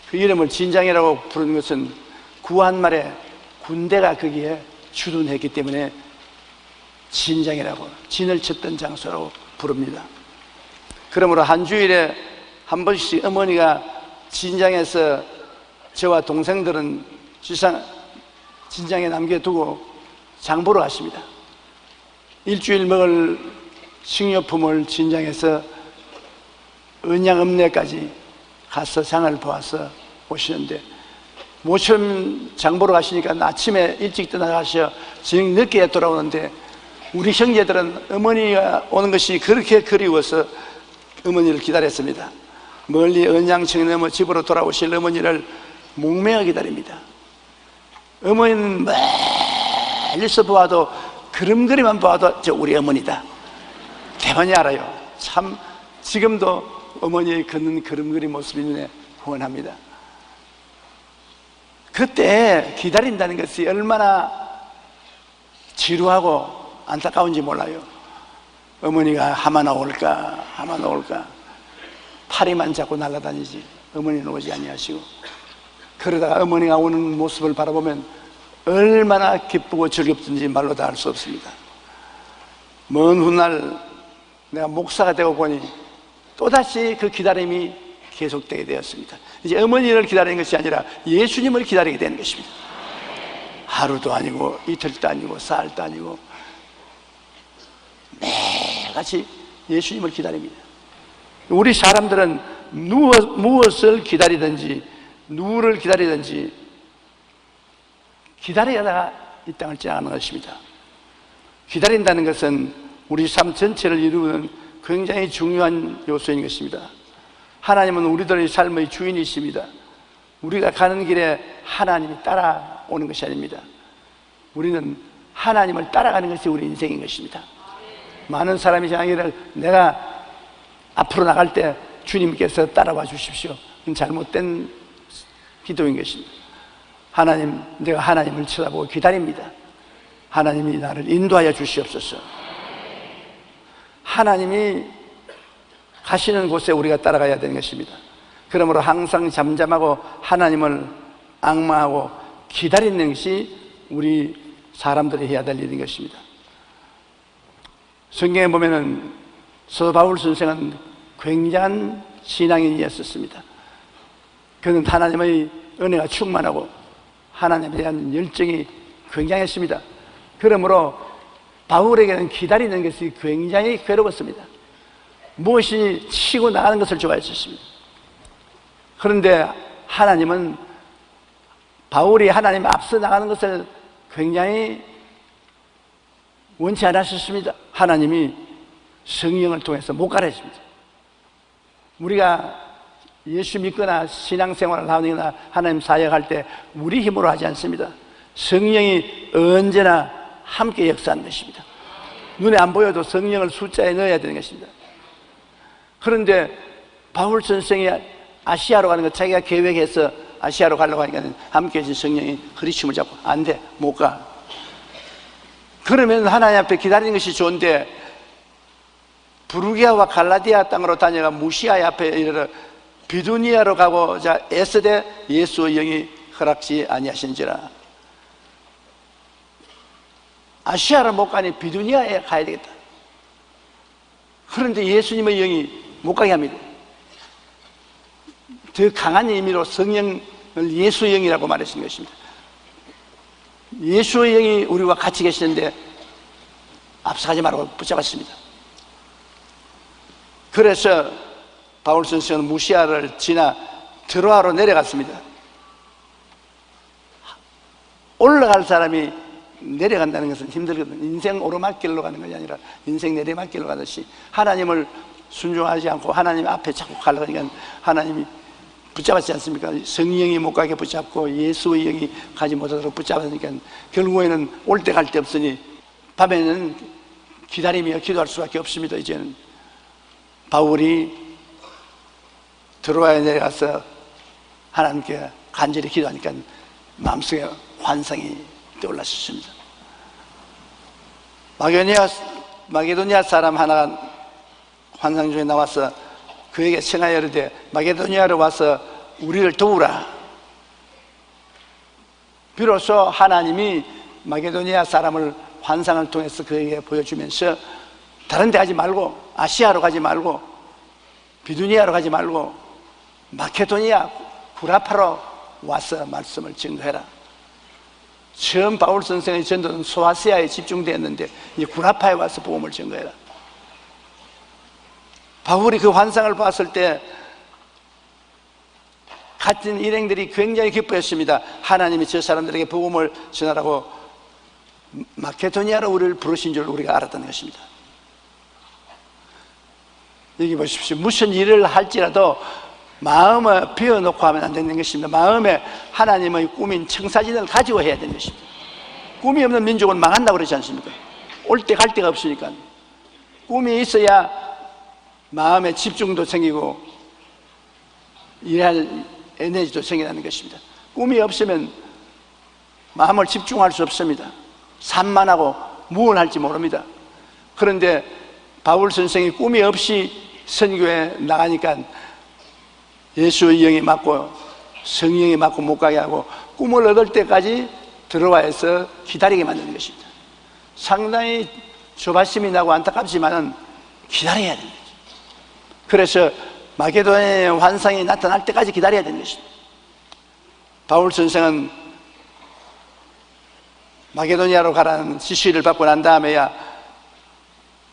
그 이름을 진장이라고 부르는 것은 구한말에 군대가 거기에 주둔했기 때문에 진장이라고, 진을 쳤던 장소라고 부릅니다. 그러므로 한 주일에 한 번씩 어머니가 진장에서 저와 동생들은 진장에 남겨두고 장보러 가십니다. 일주일 먹을 식료품을 진장에서 언양읍내까지 가서 장을 보아서 오시는데 모처럼 장보러 가시니까 아침에 일찍 떠나가셔 저녁 늦게 돌아오는데 우리 형제들은 어머니가 오는 것이 그렇게 그리워서 어머니를 기다렸습니다. 멀리 언양층 넘어 집으로 돌아오실 어머니를 목매어 기다립니다. 어머니는 멀리서 보아도 그림그림만 봐도 저 우리 어머니다. 대만히 알아요. 참 지금도 어머니의 걷는 그림그림 모습이 눈에 훤합니다. 그때 기다린다는 것이 얼마나 지루하고 안타까운지 몰라요. 어머니가 하마나 올까 하마나 올까 파리만 잡고 날아다니지 어머니는 오지 아니하시고, 그러다가 어머니가 오는 모습을 바라보면 얼마나 기쁘고 즐겁든지 말로 다 할 수 없습니다. 먼 훗날 내가 목사가 되고 보니 또다시 그 기다림이 계속되게 되었습니다. 이제 어머니를 기다리는 것이 아니라 예수님을 기다리게 되는 것입니다. 하루도 아니고 이틀도 아니고 사흘도 아니고 매일같이 예수님을 기다립니다. 우리 사람들은 무엇을 기다리든지 누구를 기다리든지 기다리다가 이 땅을 지나가는 것입니다. 기다린다는 것은 우리 삶 전체를 이루는 굉장히 중요한 요소인 것입니다. 하나님은 우리들의 삶의 주인이십니다. 우리가 가는 길에 하나님이 따라오는 것이 아닙니다. 우리는 하나님을 따라가는 것이 우리 인생인 것입니다. 많은 사람이 자기를 내가 앞으로 나갈 때 주님께서 따라와 주십시오. 그건 잘못된 기도인 것입니다. 하나님, 내가 하나님을 쳐다보고 기다립니다. 하나님이 나를 인도하여 주시옵소서. 하나님이 가시는 곳에 우리가 따라가야 되는 것입니다. 그러므로 항상 잠잠하고 하나님을 앙망하고 기다리는 것이 우리 사람들이 해야 될 일인 것입니다. 성경에 보면은 사도 바울 선생은 굉장한 신앙인이었습니다. 그는 하나님의 은혜가 충만하고 하나님에 대한 열정이 굉장했습니다. 그러므로 바울에게는 기다리는 것이 굉장히 괴로웠습니다. 무엇이 치고 나가는 것을 좋아했었습니다. 그런데 하나님은 바울이 하나님 앞서 나가는 것을 굉장히 원치 않았었습니다. 하나님이 성령을 통해서 못 가라 했습니다. 우리가 예수 믿거나 신앙생활을 하거나 하나님 사역할 때 우리 힘으로 하지 않습니다. 성령이 언제나 함께 역사하는 것입니다. 눈에 안 보여도 성령을 숫자에 넣어야 되는 것입니다. 그런데 바울 선생이 아시아로 가는 거 자기가 계획해서 아시아로 가려고 하니까 함께 해준 성령이 허리춤을 잡고 안 돼, 못 가. 그러면 하나님 앞에 기다리는 것이 좋은데 부르기아와 갈라디아 땅으로 다녀가 무시아 앞에 이르러 비두니아로 가고자 애쓰되 예수의 영이 허락지 아니하신지라. 아시아를 못 가니 비두니아에 가야 되겠다. 그런데 예수님의 영이 못 가게 합니다. 더 강한 의미로 성령을 예수의 영이라고 말하신 것입니다. 예수의 영이 우리와 같이 계시는데 앞서가지 말고 붙잡았습니다. 그래서 바울 선생은 무시아를 지나 드로아로 내려갔습니다. 올라갈 사람이 내려간다는 것은 힘들거든요. 인생 오르막길로 가는 것이 아니라 인생 내리막길로 가듯이 하나님을 순종하지 않고 하나님 앞에 자꾸 가려니까 하나님이 붙잡았지 않습니까? 성령이 못 가게 붙잡고 예수의 영이 가지 못하도록 붙잡았으니까 결국에는 올 때 갈 데 없으니 밤에는 기다리며 기도할 수밖에 없습니다. 이제는 바울이 드로아에 내려가서 하나님께 간절히 기도하니까 마음속에 환상이 떠올랐습니다. 마게도니아 사람 하나가 환상 중에 나와서 그에게 청하여 이르되 마게도니아로 와서 우리를 도우라. 비로소 하나님이 마게도니아 사람을 환상을 통해서 그에게 보여주면서 다른 데 가지 말고 아시아로 가지 말고 비두니아로 가지 말고 마케도니아 구라파로 와서 말씀을 증거해라. 처음 바울 선생의 전도는 소아시아에 집중되었는데 이제 구라파에 와서 복음을 증거해라. 바울이 그 환상을 봤을 때 같은 일행들이 굉장히 기뻐했습니다. 하나님이 저 사람들에게 복음을 전하라고 마케도니아로 우리를 부르신 줄 우리가 알았다는 것입니다. 여기 보십시오. 무슨 일을 할지라도 마음을 비워놓고 하면 안 되는 것입니다. 마음에 하나님의 꿈인 청사진을 가지고 해야 되는 것입니다. 꿈이 없는 민족은 망한다고 그러지 않습니까? 올 때 갈 데가 없으니까. 꿈이 있어야 마음에 집중도 생기고 일할 에너지도 생기는 것입니다. 꿈이 없으면 마음을 집중할 수 없습니다. 산만하고 무엇을 할지 모릅니다. 그런데 바울 선생이 꿈이 없이 선교에 나가니까 예수의 영이 맞고 성령이 맞고 못 가게 하고 꿈을 얻을 때까지 들어와서 기다리게 만드는 것입니다. 상당히 조바심이 나고 안타깝지만은 기다려야 됩니다. 그래서 마게도니아의 환상이 나타날 때까지 기다려야 되는 것입니다. 바울 선생은 마게도니아로 가라는 지시를 받고 난 다음에야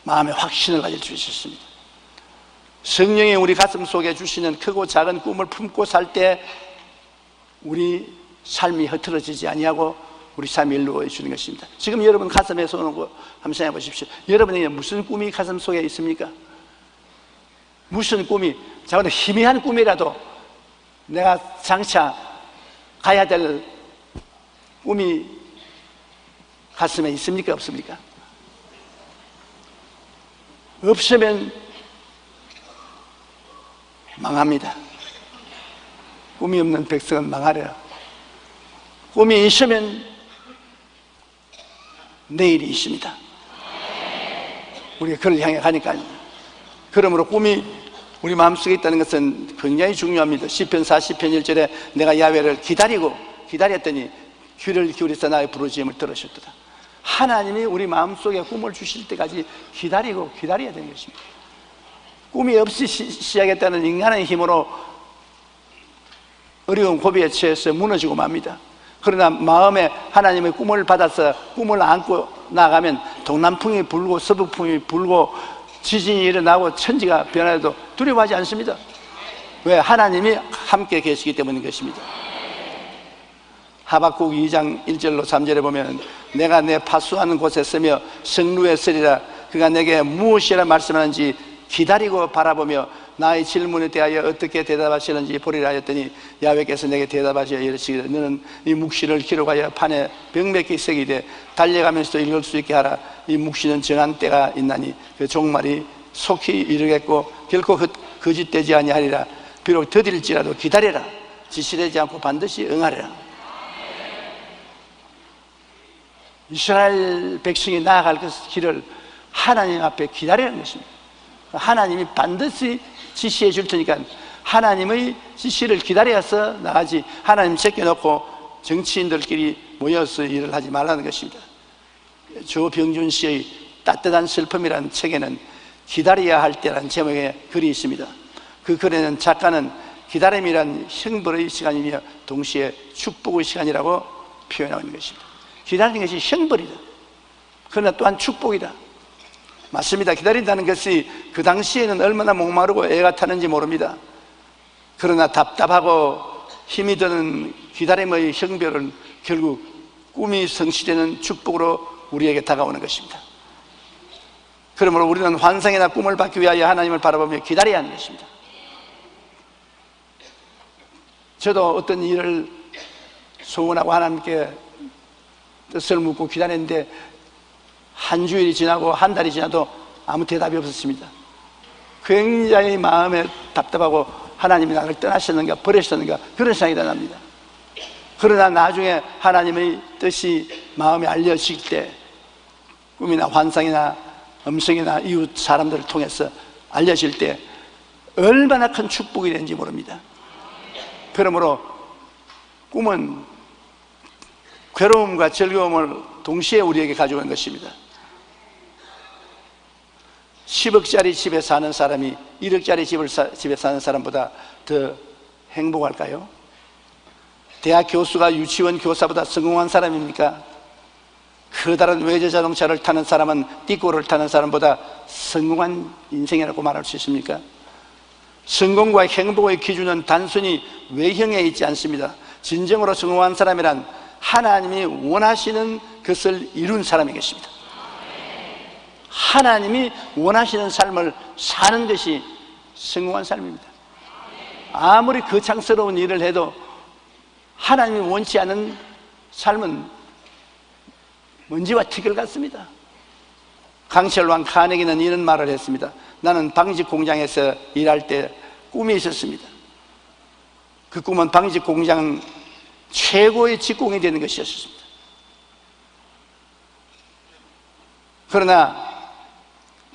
마음에 확신을 가질 수 있었습니다. 성령이 우리 가슴 속에 주시는 크고 작은 꿈을 품고 살 때 우리 삶이 흐트러지지 아니하고 우리 삶이 이루어지는 것입니다. 지금 여러분 가슴에 손 얹고 한번 생각해 보십시오. 여러분에게 무슨 꿈이 가슴 속에 있습니까? 무슨 꿈이, 작은 희미한 꿈이라도 내가 장차 가야 될 꿈이 가슴에 있습니까? 없습니까? 없으면 망합니다. 꿈이 없는 백성은 망하려. 꿈이 있으면 내일이 있습니다. 우리가 그를 향해 가니까요. 그러므로 꿈이 우리 마음속에 있다는 것은 굉장히 중요합니다. 시편 40편 1절에 내가 야훼를 기다렸더니 귀를 기울여서 나의 부르짖음을 들으셨도다. 하나님이 우리 마음속에 꿈을 주실 때까지 기다려야 되는 것입니다. 꿈이 없이 시작했다는 인간의 힘으로 어려운 고비에 처해서 무너지고 맙니다. 그러나 마음에 하나님의 꿈을 받아서 꿈을 안고 나가면 동남풍이 불고 서북풍이 불고 지진이 일어나고 천지가 변화해도 두려워하지 않습니다. 왜? 하나님이 함께 계시기 때문인 것입니다. 하박국 2장 1절로 3절에 보면 내가 내 파수하는 곳에 서며 성루에 서리라. 그가 내게 무엇이라 말씀하는지 기다리고 바라보며 나의 질문에 대하여 어떻게 대답하시는지 보리라 하였더니 야훼께서 내게 대답하시어 이르시기를 너는 이 묵시를 기록하여 판에 병맥히 새기되 달려가면서도 읽을 수 있게 하라. 이 묵시는 정한 때가 있나니 그 종말이 속히 이르겠고 결코 거짓되지 아니하리라. 비록 더딜지라도 기다려라. 지체되지 않고 반드시 응하리라. 이스라엘 백성이 나아갈 그 길을 하나님 앞에 기다리는 것입니다. 하나님이 반드시 지시해 줄 테니까 하나님의 지시를 기다려서 나가지 하나님 제껴놓고 정치인들끼리 모여서 일을 하지 말라는 것입니다. 조병준 씨의 따뜻한 슬픔이라는 책에는 기다려야 할 때라는 제목의 글이 있습니다. 그 글에는 작가는 기다림이란 형벌의 시간이며 동시에 축복의 시간이라고 표현하고 있는 것입니다. 기다리는 것이 형벌이다. 그러나 또한 축복이다. 맞습니다. 기다린다는 것이 그 당시에는 얼마나 목마르고 애가 타는지 모릅니다. 그러나 답답하고 힘이 드는 기다림의 형벌은 결국 꿈이 성취되는 축복으로 우리에게 다가오는 것입니다. 그러므로 우리는 환상이나 꿈을 받기 위하여 하나님을 바라보며 기다려야 하는 것입니다. 저도 어떤 일을 소원하고 하나님께 뜻을 묻고 기다렸는데 한 주일이 지나고 한 달이 지나도 아무 대답이 없었습니다. 굉장히 마음에 답답하고 하나님이 나를 떠나셨는가 버리셨는가 그런 생각이 납니다. 그러나 나중에 하나님의 뜻이 마음에 알려질 때 꿈이나 환상이나 음성이나 이웃 사람들을 통해서 알려질 때 얼마나 큰 축복이 되는지 모릅니다. 그러므로 꿈은 괴로움과 즐거움을 동시에 우리에게 가져오는 것입니다. 10억짜리 집에 사는 사람이 1억짜리 집에 사는 사람보다 더 행복할까요? 대학 교수가 유치원 교사보다 성공한 사람입니까? 커다란 외제 자동차를 타는 사람은 띠꼬를 타는 사람보다 성공한 인생이라고 말할 수 있습니까? 성공과 행복의 기준은 단순히 외형에 있지 않습니다. 진정으로 성공한 사람이란 하나님이 원하시는 것을 이룬 사람이 것입니다. 하나님이 원하시는 삶을 사는 것이 성공한 삶입니다. 아무리 거창스러운 일을 해도 하나님이 원치 않은 삶은 먼지와 티끌 같습니다. 강철왕 카네기는 이런 말을 했습니다. 나는 방직 공장에서 일할 때 꿈이 있었습니다. 그 꿈은 방직 공장 최고의 직공이 되는 것이었습니다. 그러나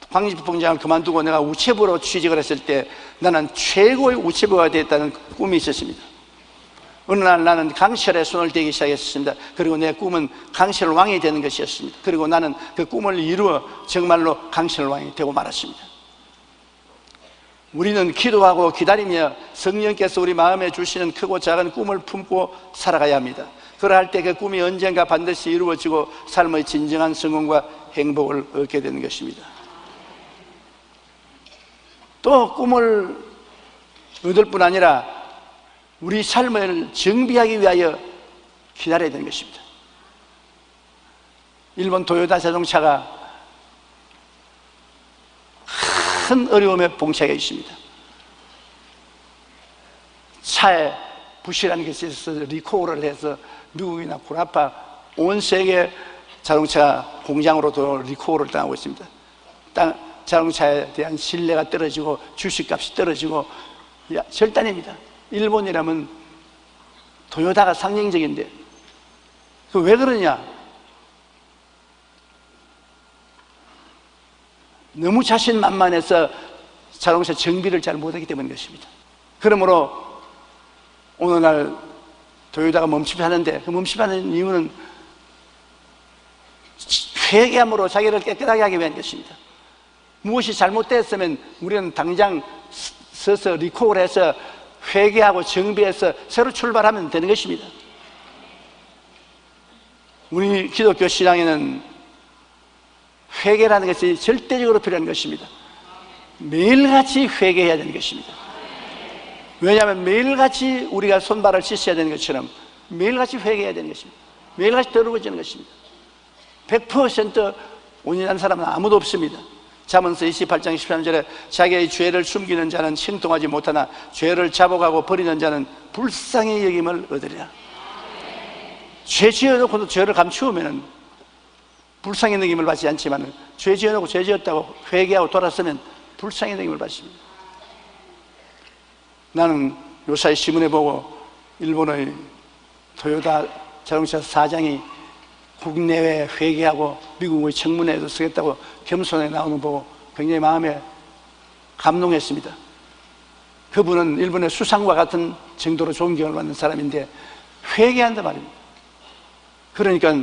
방직 공장을 그만두고 내가 우체부로 취직을 했을 때 나는 최고의 우체부가 됐다는 꿈이 있었습니다. 어느 날 나는 강철에 손을 대기 시작했습니다. 그리고 내 꿈은 강철 왕이 되는 것이었습니다. 그리고 나는 그 꿈을 이루어 정말로 강철 왕이 되고 말았습니다. 우리는 기도하고 기다리며 성령께서 우리 마음에 주시는 크고 작은 꿈을 품고 살아가야 합니다. 그러할 때 그 꿈이 언젠가 반드시 이루어지고 삶의 진정한 성공과 행복을 얻게 되는 것입니다. 또 꿈을 얻을 뿐 아니라 우리 삶을 정비하기 위하여 기다려야 되는 것입니다. 일본 도요타 자동차가 큰 어려움에 봉착해 있습니다. 차에 부실한 것이 있어서 리콜을 해서 미국이나 구라파 온 세계 자동차 공장으로도 리콜을 당하고 있습니다. 자동차에 대한 신뢰가 떨어지고 주식값이 떨어지고 절단입니다. 일본이라면 도요타가 상징적인데 그 왜 그러냐? 너무 자신만만해서 자동차 정비를 잘 못하기 때문인 것입니다. 그러므로 오늘날 도요타가 멈춤하는데 그 멈춤하는 이유는 회개함으로 자기를 깨끗하게 하기 위한 것입니다. 무엇이 잘못됐으면 우리는 당장 서서 리콜을 해서 회개하고 정비해서 새로 출발하면 되는 것입니다. 우리 기독교 신앙에는 회개라는 것이 절대적으로 필요한 것입니다. 매일같이 회개해야 되는 것입니다. 왜냐하면 매일같이 우리가 손발을 씻어야 되는 것처럼 매일같이 회개해야 되는 것입니다. 매일같이 더러워지는 것입니다. 100% 온전한 사람은 아무도 없습니다. 잠언서 28장 13절에 자기의 죄를 숨기는 자는 형통하지 못하나 죄를 자복하고 버리는 자는 불쌍히 여김을 얻으리라. 죄 지어놓고도 죄를 감추면 불쌍히 여김을 받지 않지만 죄 지어놓고 죄 지었다고 회개하고 돌아서면 불쌍히 여김을 받습니다. 나는 요사이 신문에 보고 일본의 토요타 자동차 사장이 국내외 회개하고 미국의 청문회에도 쓰겠다고 겸손하게 나오는 거 보고 굉장히 마음에 감동했습니다. 그분은 일본의 수상과 같은 정도로 존경을 받는 사람인데 회개한단 말입니다. 그러니까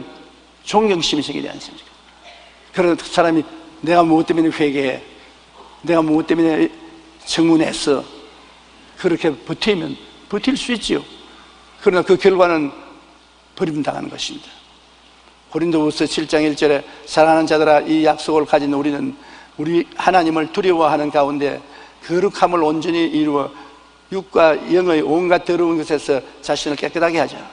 존경심이 생기지 않습니까? 그런 사람이 내가 무엇 때문에 회개해? 내가 무엇 때문에 청문회에서 그렇게 버티면 버틸 수 있지요. 그러나 그 결과는 버림당하는 것입니다. 고린도후서 7장 1절에 사랑하는 자들아 이 약속을 가진 우리는 우리 하나님을 두려워하는 가운데 거룩함을 온전히 이루어 육과 영의 온갖 더러운 것에서 자신을 깨끗하게 하자.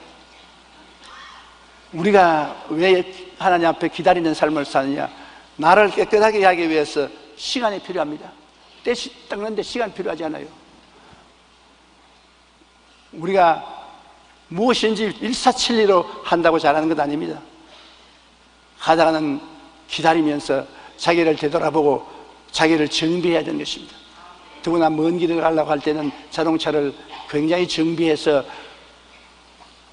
우리가 왜 하나님 앞에 기다리는 삶을 사느냐? 나를 깨끗하게 하기 위해서 시간이 필요합니다. 때 닦는데 시간 필요하지 않아요. 우리가 무엇인지 일사천리로 한다고 잘하는 것 아닙니다. 하다가는 기다리면서 자기를 되돌아보고 자기를 정비해야 되는 것입니다. 더구나 먼 길을 가려고 할 때는 자동차를 굉장히 정비해서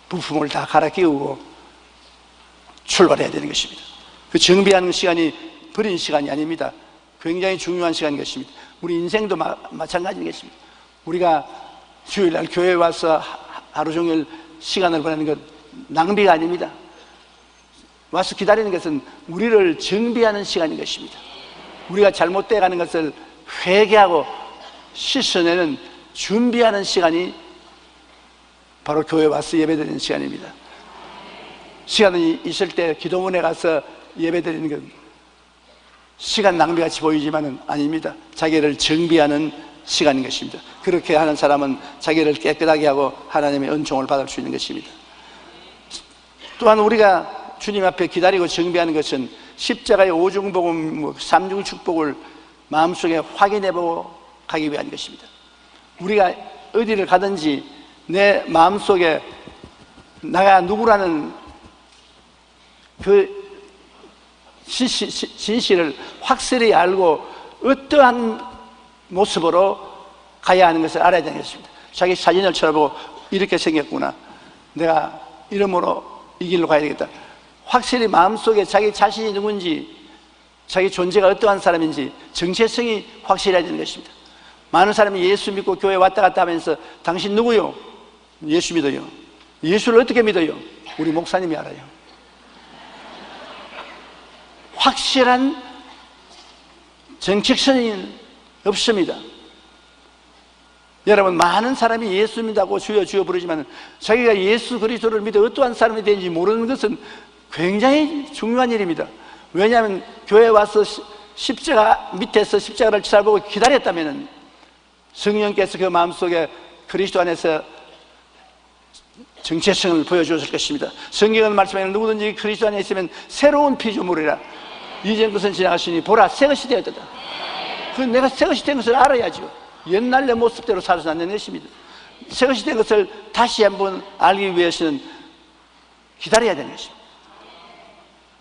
부품을 다 갈아 끼우고 출발해야 되는 것입니다. 그 정비하는 시간이 버린 시간이 아닙니다. 굉장히 중요한 시간인 것입니다. 우리 인생도 마찬가지인 것입니다. 우리가 주일날 교회에 와서 하루 종일 시간을 보내는 것 낭비가 아닙니다. 와서 기다리는 것은 우리를 정비하는 시간인 것입니다. 우리가 잘못되어 가는 것을 회개하고 씻어내는 준비하는 시간이 바로 교회에 와서 예배드리는 시간입니다. 시간이 있을 때 기도원에 가서 예배드리는 것 시간 낭비같이 보이지만은 아닙니다. 자기를 정비하는 시간인 것입니다. 그렇게 하는 사람은 자기를 깨끗하게 하고 하나님의 은총을 받을 수 있는 것입니다. 또한 우리가 주님 앞에 기다리고 정비하는 것은 십자가의 오중복음, 삼중축복을 마음속에 확인해보고 가기 위한 것입니다. 우리가 어디를 가든지 내 마음속에 내가 누구라는 그 진실을 확실히 알고 어떠한 모습으로 가야 하는 것을 알아야 되는 것입니다. 자기 사진을 쳐다보고 이렇게 생겼구나, 내가 이름으로 이 길로 가야 되겠다. 확실히 마음속에 자기 자신이 누군지, 자기 존재가 어떠한 사람인지 정체성이 확실해야 되는 것입니다. 많은 사람이 예수 믿고 교회 왔다 갔다 하면서 당신 누구요? 예수 믿어요. 예수를 어떻게 믿어요? 우리 목사님이 알아요. 확실한 정체성이 없습니다. 여러분, 많은 사람이 예수 믿다고 주여 주여 부르지만 자기가 예수 그리스도를 믿어 어떠한 사람이 되는지 모르는 것은 굉장히 중요한 일입니다. 왜냐하면 교회에 와서 십자가 밑에서 십자가를 쳐다보고 기다렸다면 성령께서 그 마음속에 그리스도 안에서 정체성을 보여주었을 것입니다. 성경은 말씀하는 누구든지 그리스도 안에 있으면 새로운 피조물이라, 이전 것은 지나갔으니 보라 새 것이 되었다. 그 내가 새 것이 된 것을 알아야죠. 옛날 내 모습대로 살아서 안 되는 것입니다. 새 것이 된 것을 다시 한번 알기 위해서는 기다려야 되는 것입니다.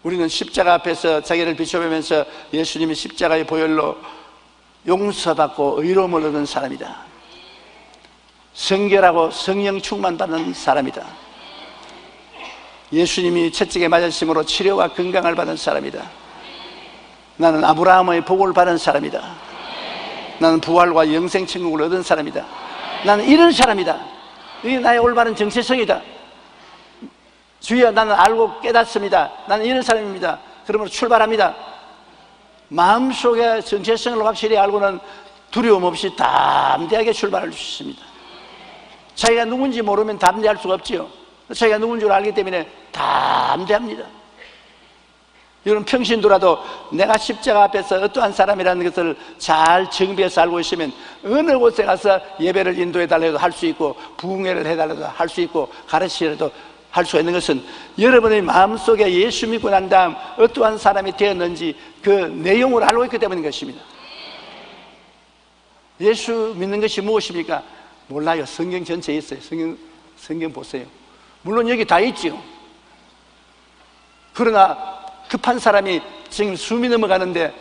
우리는 십자가 앞에서 자기를 비춰보면서 예수님이 십자가의 보혈로 용서받고 의로움을 얻은 사람이다, 성결하고 성령 충만받는 사람이다, 예수님이 채찍에 맞으심으로 치료와 건강을 받은 사람이다, 나는 아브라함의 복을 받은 사람이다, 나는 부활과 영생 천국을 얻은 사람이다, 나는 이런 사람이다, 이게 나의 올바른 정체성이다, 주여 나는 알고 깨닫습니다, 나는 이런 사람입니다, 그러므로 출발합니다. 마음속에 정체성을 확실히 알고는 두려움 없이 담대하게 출발할 수 있습니다. 자기가 누군지 모르면 담대할 수가 없지요. 자기가 누군 줄 알기 때문에 담대합니다. 여러분 평신도라도 내가 십자가 앞에서 어떠한 사람이라는 것을 잘 정비해서 알고 있으면 어느 곳에 가서 예배를 인도해달라도 할 수 있고, 부흥회를 해달라도 할 수 있고, 가르치라도 할 수 있는 것은 여러분의 마음속에 예수 믿고 난 다음 어떠한 사람이 되었는지 그 내용을 알고 있기 때문인 것입니다. 예수 믿는 것이 무엇입니까? 몰라요. 성경 전체에 있어요. 성경 보세요. 물론 여기 다 있죠. 그러나 급한 사람이 지금 숨이 넘어가는데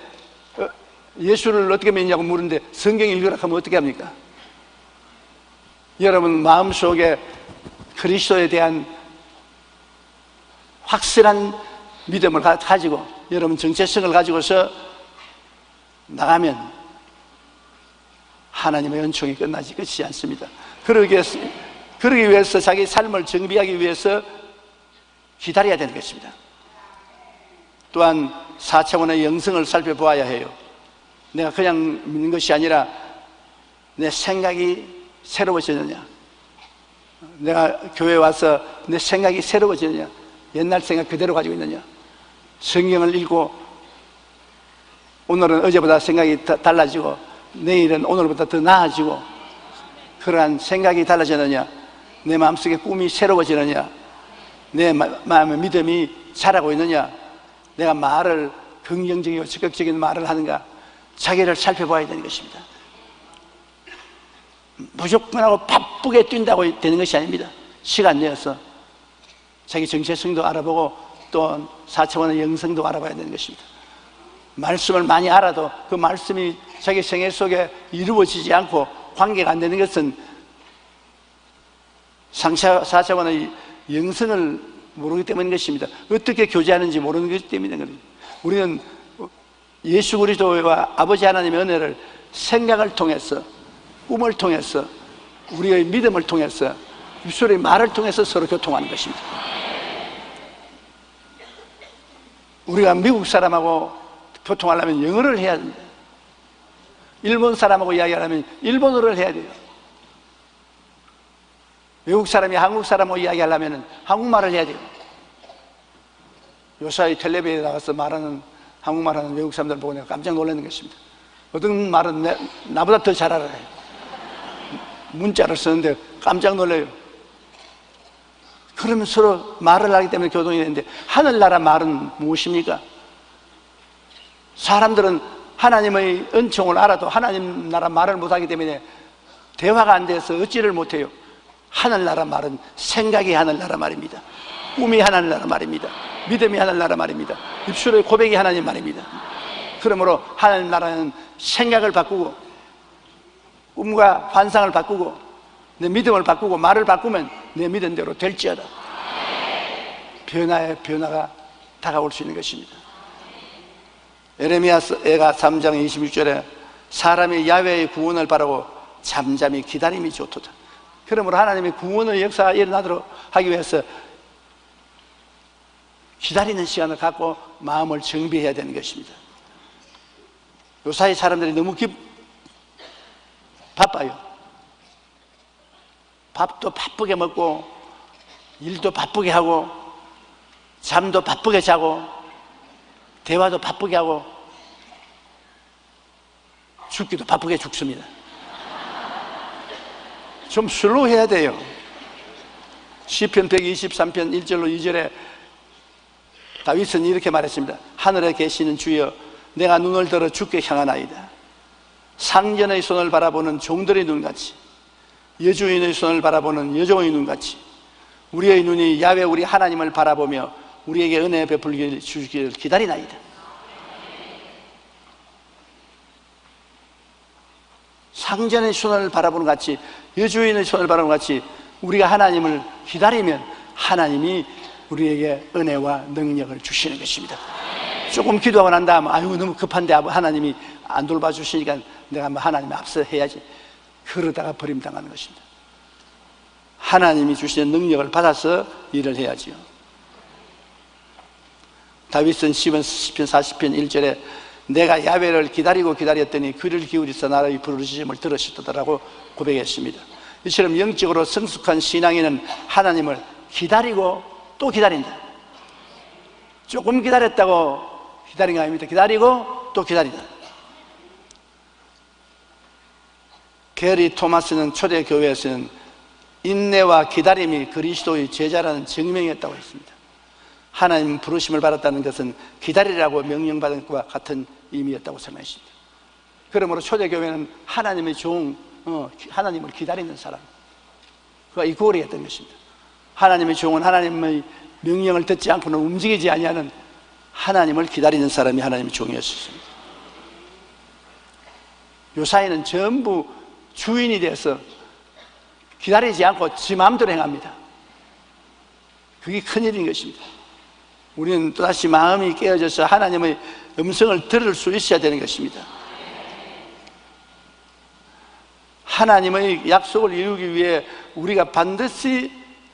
예수를 어떻게 믿냐고 물는데 성경 읽으라 하면 어떻게 합니까? 여러분 마음속에 그리스도에 대한 확실한 믿음을 가지고 여러분 정체성을 가지고서 나가면 하나님의 은총이 끝나지 않습니다. 그러기 위해서 자기 삶을 정비하기 위해서 기다려야 되는 것입니다. 또한 4차원의 영성을 살펴보아야 해요. 내가 그냥 믿는 것이 아니라 내 생각이 새로워지느냐, 내가 교회에 와서 내 생각이 새로워지느냐, 옛날 생각 그대로 가지고 있느냐, 성경을 읽고 오늘은 어제보다 생각이 달라지고 내일은 오늘보다 더 나아지고 그러한 생각이 달라지느냐, 내 마음속에 꿈이 새로워지느냐, 내 마음의 믿음이 자라고 있느냐, 내가 말을 긍정적이고 적극적인 말을 하는가, 자기를 살펴봐야 되는 것입니다. 무조건 하고 바쁘게 뛴다고 되는 것이 아닙니다. 시간 내어서 자기 정체성도 알아보고 또 4차원의 영성도 알아봐야 되는 것입니다. 말씀을 많이 알아도 그 말씀이 자기 생애 속에 이루어지지 않고 관계가 안 되는 것은 4차원의 영성을 모르기 때문인 것입니다. 어떻게 교제하는지 모르는 것이 때문인 것입니다. 우리는 예수 그리스도와 아버지 하나님의 은혜를 생각을 통해서, 꿈을 통해서, 우리의 믿음을 통해서, 입술의 말을 통해서 서로 교통하는 것입니다. 우리가 미국 사람하고 교통하려면 영어를 해야 됩니다. 일본 사람하고 이야기하려면 일본어를 해야 돼요. 외국 사람이 한국 사람하고 이야기하려면 한국말을 해야 돼요. 요사이 텔레비에 나가서 말하는 한국말하는 외국 사람들 보고 내가 깜짝 놀라는 것입니다. 어떤 말은 나보다 더 잘 알아요. 문자를 쓰는데 깜짝 놀라요. 그러면 서로 말을 하기 때문에 교동이 되는데, 하늘나라 말은 무엇입니까? 사람들은 하나님의 은총을 알아도 하나님 나라 말을 못하기 때문에 대화가 안 돼서 어찌를 못해요. 하늘나라 말은 생각이 하늘나라 말입니다. 꿈이 하늘나라 말입니다. 믿음이 하늘나라 말입니다. 입술의 고백이 하나님 말입니다. 그러므로 하늘나라는 생각을 바꾸고 꿈과 환상을 바꾸고 내 믿음을 바꾸고 말을 바꾸면 내 믿음대로 될지어다. 변화가 다가올 수 있는 것입니다. 에레미야가 3장 26절에 사람이 야훼의 구원을 바라고 잠잠히 기다림이 좋도다. 그러므로 하나님의 구원의 역사가 일어나도록 하기 위해서 기다리는 시간을 갖고 마음을 정비해야 되는 것입니다. 요사이 사람들이 너무 바빠요. 밥도 바쁘게 먹고 일도 바쁘게 하고 잠도 바쁘게 자고 대화도 바쁘게 하고 죽기도 바쁘게 죽습니다. 좀 슬로우해야 돼요. 시편 123편 1절로 2절에 다윗은 이렇게 말했습니다. 하늘에 계시는 주여, 내가 눈을 들어 주께 향하나이다. 상전의 손을 바라보는 종들의 눈같이, 여주인의 손을 바라보는 여종의 눈같이 우리의 눈이 야훼 우리 하나님을 바라보며 우리에게 은혜 베풀기를 주시기를 기다리나이다. 상전의 손을 바라보는 같이, 여주인의 손을 바라보는 같이 우리가 하나님을 기다리면 하나님이 우리에게 은혜와 능력을 주시는 것입니다. 조금 기도하고 난 다음 너무 급한데 하나님이 안 돌봐주시니까 내가 하나님 앞서 해야지, 그러다가 버림당하는 것입니다. 하나님이 주시는 능력을 받아서 일을 해야지요. 다윗은 시편 40편 1절에 내가 야훼를 기다리고 기다렸더니 귀를 기울이서 나의 부르짖음을 들으시더라고 고백했습니다. 이처럼 영적으로 성숙한 신앙인은 하나님을 기다리고 또 기다린다. 조금 기다렸다고 기다린 거 아닙니다. 기다리고 또 기다리다. 게리 토마스는 초대교회에서는 인내와 기다림이 그리스도의 제자라는 증명이었다고 했습니다. 하나님 부르심을 받았다는 것은 기다리라고 명령받은 것과 같은 의미였다고 설명했습니다. 그러므로 초대교회는 하나님의 종, 하나님을 기다리는 사람, 그가 이 고리였던 것입니다. 하나님의 종은 하나님의 명령을 듣지 않고는 움직이지 아니하는 하나님을 기다리는 사람이 하나님의 종이었습니다. 요사이는 전부 주인이 돼서 기다리지 않고 지 마음대로 행합니다. 그게 큰일인 것입니다. 우리는 또다시 마음이 깨어져서 하나님의 음성을 들을 수 있어야 되는 것입니다. 하나님의 약속을 이루기 위해 우리가 반드시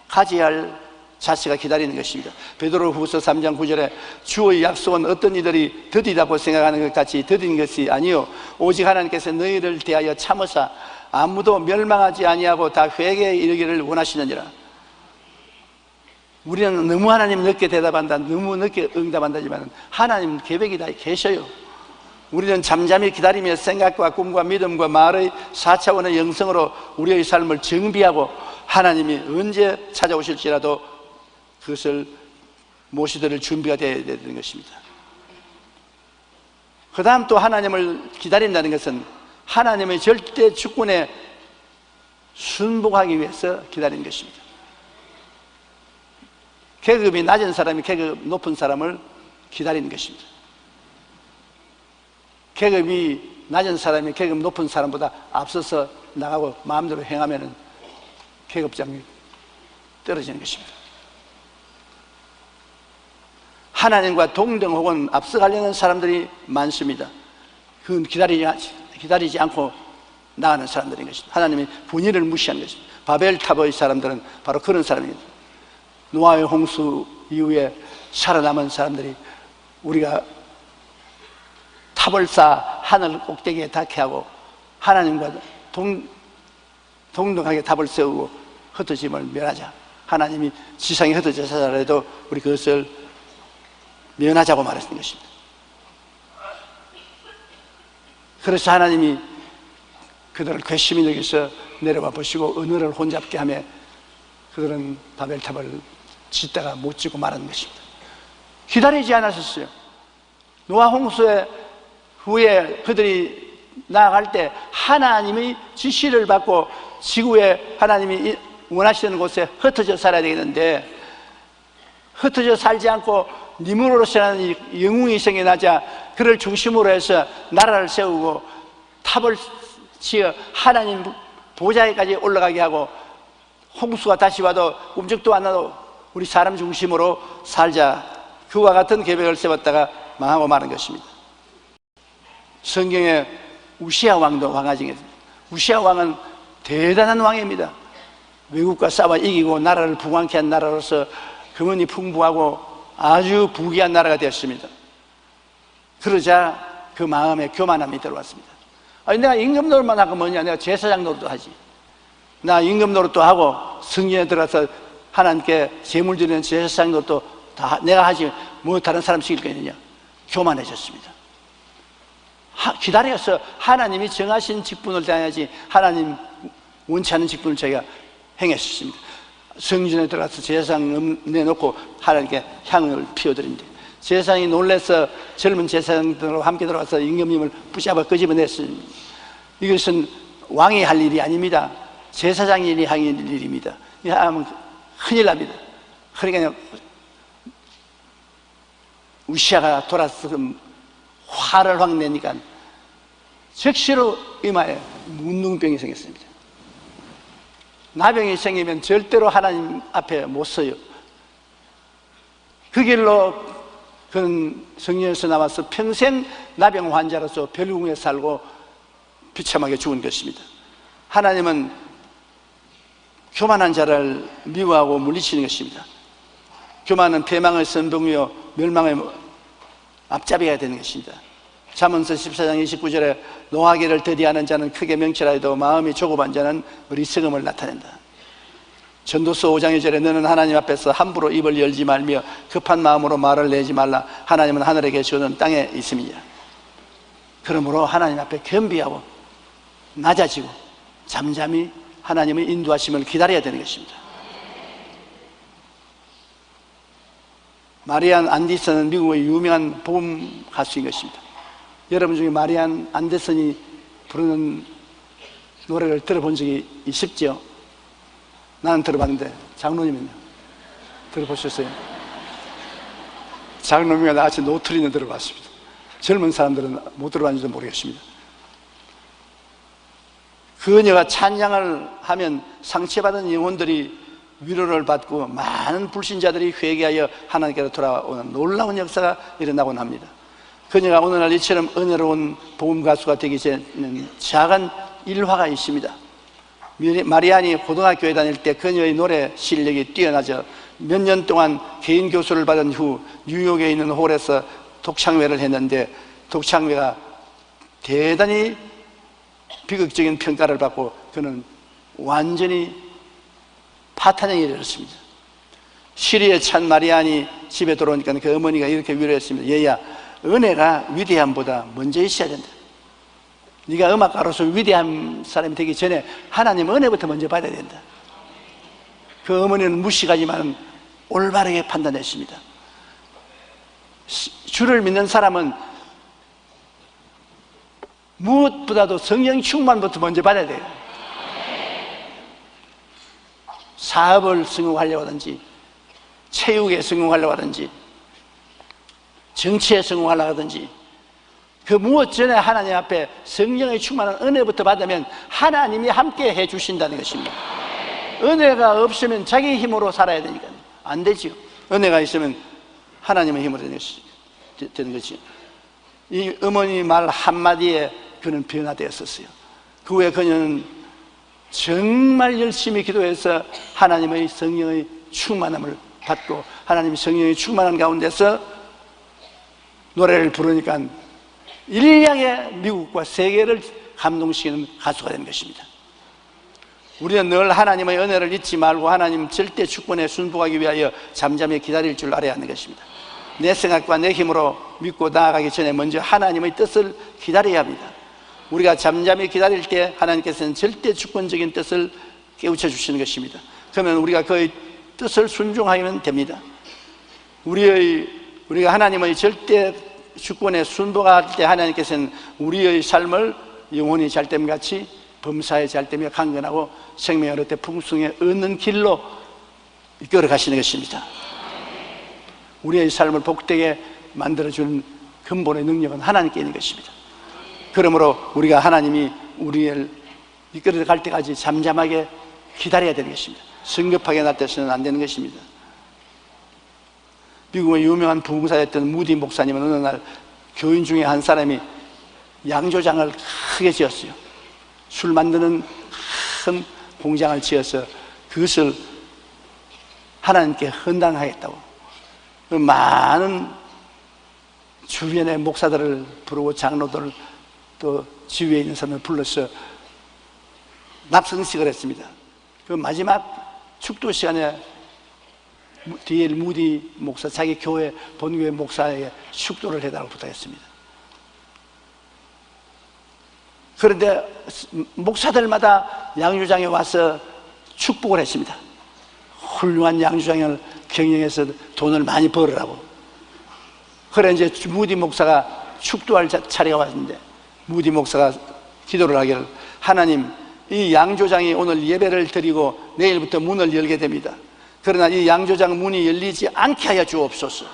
가져야 할 자세가 기다리는 것입니다. 베드로후서 3장 9절에 주의 약속은 어떤 이들이 더디다고 생각하는 것 같이 더딘 것이 아니요 오직 하나님께서 너희를 대하여 참으사 아무도 멸망하지 아니하고 다 회개에 이르기를 원하시느니라. 우리는 너무 하나님 늦게 대답한다, 너무 늦게 응답한다지만 하나님 계획이 다 계셔요. 우리는 잠잠히 기다리며 생각과 꿈과 믿음과 말의 4차원의 영성으로 우리의 삶을 정비하고 하나님이 언제 찾아오실지라도 그것을 모시들 준비가 되어야 되는 것입니다. 그 다음 또 하나님을 기다린다는 것은 하나님의 절대 주권에 순복하기 위해서 기다리는 것입니다. 계급이 낮은 사람이 계급 높은 사람을 기다리는 것입니다. 계급이 낮은 사람이 계급 높은 사람보다 앞서서 나가고 마음대로 행하면 계급장이 떨어지는 것입니다. 하나님과 동등 혹은 앞서가려는 사람들이 많습니다. 그건 기다리지 않고 나가는 사람들인 것입니다. 하나님의 분위를 무시하는 것입니다. 바벨탑의 사람들은 바로 그런 사람입니다. 노아의 홍수 이후에 살아남은 사람들이 우리가 탑을 쌓아 하늘 꼭대기에 닿게 하고 하나님과 동등하게 탑을 세우고 흩어짐을 멸하자. 하나님이 지상에 흩어져서 살아도 우리 그것을 면하자고 말했던 것입니다. 그래서 하나님이 그들을 괘씸히 여기서 내려와 보시고 언어를 혼잡게 하며 그들은 바벨탑을 짓다가 못 짓고 말하는 것입니다. 기다리지 않았었어요. 노아 홍수의 후에 그들이 나아갈 때 하나님의 지시를 받고 지구에 하나님이 원하시는 곳에 흩어져 살아야 되겠는데 흩어져 살지 않고 니므로라는 이 영웅이 생겨나자 그를 중심으로 해서 나라를 세우고 탑을 지어 하나님 보좌에까지 올라가게 하고 홍수가 다시 와도 움직도 안 나도 우리 사람 중심으로 살자. 그와 같은 계획을 세웠다가 망하고 마는 것입니다. 성경에 우시아 왕도 왕하 중에 우시아 왕은 대단한 왕입니다. 외국과 싸워 이기고 나라를 부강케 한 나라로서 금은이 풍부하고 아주 부귀한 나라가 되었습니다. 그러자 그 마음에 교만함이 들어왔습니다. 아니 내가 임금 노릇만 하고 뭐냐, 내가 제사장 노릇도 하지. 나 임금 노릇도 하고 성전에 들어가서 하나님께 제물 드리는 제사장 노릇도 다 내가 하지 뭐 다른 사람 시킬 거 있느냐. 교만해졌습니다. 기다려서 하나님이 정하신 직분을 다해야지 하나님 원치 않는 직분을 저희가 행했습니다. 성전에 들어가서 제사장 내놓고 하나님께 향을 피워드립니다. 제사장이 놀라서 젊은 제사장들과 함께 들어가서 임금님을 붙잡아 끄집어냈습니다. 이것은 왕이 할 일이 아닙니다. 제사장이 할 일입니다. 이 하면 큰일 납니다. 그러니까 우시아가 돌아서 화를 확 내니까 즉시로 이마에 문둥병이 생겼습니다. 나병이 생기면 절대로 하나님 앞에 못 서요. 그 길로 그는 성령에서 나와서 평생 나병 환자로서 별궁에 살고 비참하게 죽은 것입니다. 하나님은 교만한 자를 미워하고 물리치는 것입니다. 교만은 패망의 선봉이요 멸망의 앞잡이가 되는 것입니다. 잠언서 14장 29절에 노하기를 더디하는 자는 크게 명철하여도 마음이 조급한 자는 어리석음을 나타낸다. 전도서 5장 2절에 너는 하나님 앞에서 함부로 입을 열지 말며 급한 마음으로 말을 내지 말라. 하나님은 하늘에 계시고 너는 땅에 있음이니라. 그러므로 하나님 앞에 겸비하고 낮아지고 잠잠히 하나님의 인도하심을 기다려야 되는 것입니다. 마리안 안디슨은 미국의 유명한 복음 가수인 것입니다. 여러분 중에 마리안 안데슨이 부르는 노래를 들어본 적이 있죠? 나는 들어봤는데 장로님은요? 들어보셨어요? 장로님과 나같이 노트리는 들어봤습니다. 젊은 사람들은 못 들어봤는지도 모르겠습니다. 그녀가 찬양을 하면 상처받은 영혼들이 위로를 받고 많은 불신자들이 회개하여 하나님께로 돌아오는 놀라운 역사가 일어나곤 합니다. 그녀가 오늘날 이처럼 은혜로운 복음 가수가 되기 전에는 작은 일화가 있습니다. 마리안이 고등학교에 다닐 때 그녀의 노래 실력이 뛰어나져 몇 년 동안 개인 교수를 받은 후 뉴욕에 있는 홀에서 독창회를 했는데 독창회가 대단히 비극적인 평가를 받고 그는 완전히 파탄에 이르렀습니다. 시리에 찬 마리안이 집에 돌아오니까 그 어머니가 이렇게 위로했습니다. 얘야, 은혜가 위대함보다 먼저 있어야 된다. 네가 음악가로서 위대한 사람이 되기 전에 하나님 은혜부터 먼저 받아야 된다. 그 어머니는 무식하지만 올바르게 판단했습니다. 주를 믿는 사람은 무엇보다도 성령 충만부터 먼저 받아야 돼요. 사업을 성공하려고 하든지 체육에 성공하려고 하든지 정치에 성공하려고 하든지 그 무엇 전에 하나님 앞에 성령의 충만한 은혜부터 받으면 하나님이 함께 해 주신다는 것입니다. 은혜가 없으면 자기 힘으로 살아야 되니까 안 되지요. 은혜가 있으면 하나님의 힘으로 되는 거지. 이 어머니 말 한마디에 그는 변화되었었어요. 그 후에 그녀는 정말 열심히 기도해서 하나님의 성령의 충만함을 받고 하나님의 성령의 충만한 가운데서 노래를 부르니까 일량의 미국과 세계를 감동시키는 가수가 된 것입니다. 우리는 늘 하나님의 은혜를 잊지 말고 하나님 절대 주권에 순복하기 위하여 잠잠히 기다릴 줄 알아야 하는 것입니다. 내 생각과 내 힘으로 믿고 나아가기 전에 먼저 하나님의 뜻을 기다려야 합니다. 우리가 잠잠히 기다릴 때 하나님께서는 절대 주권적인 뜻을 깨우쳐 주시는 것입니다. 그러면 우리가 그의 뜻을 순종하면 됩니다. 우리가 하나님의 절대 주권에 순복할 때 하나님께서는 우리의 삶을 영혼이 잘됨 같이 범사에 잘되며 강건하고 생명의 어릴 때 풍성에 얻는 길로 이끌어 가시는 것입니다. 우리의 삶을 복되게 만들어주는 근본의 능력은 하나님께 있는 것입니다. 그러므로 우리가 하나님이 우리를 이끌어 갈 때까지 잠잠하게 기다려야 되는 것입니다. 성급하게 나타서는 안 되는 것입니다. 미국의 유명한 부흥사였던 무디 목사님은 어느 날 교인 중에 한 사람이 양조장을 크게 지었어요. 술 만드는 큰 공장을 지어서 그것을 하나님께 헌당하겠다고 많은 주변의 목사들을 부르고 장로들을 또 지위에 있는 사람을 불러서 납성식을 했습니다. 그 마지막 축도 시간에 D.L. 무디 목사 자기 교회 본교회 목사에게 축도를 해달라고 부탁했습니다. 그런데 목사들마다 양조장에 와서 축복을 했습니다. 훌륭한 양조장을 경영해서 돈을 많이 벌으라고. 그래 이제 무디 목사가 축도할 차례가 왔는데 무디 목사가 기도를 하기를 하나님, 이 양조장이 오늘 예배를 드리고 내일부터 문을 열게 됩니다. 그러나 이 양조장 문이 열리지 않게 하여 주옵소서.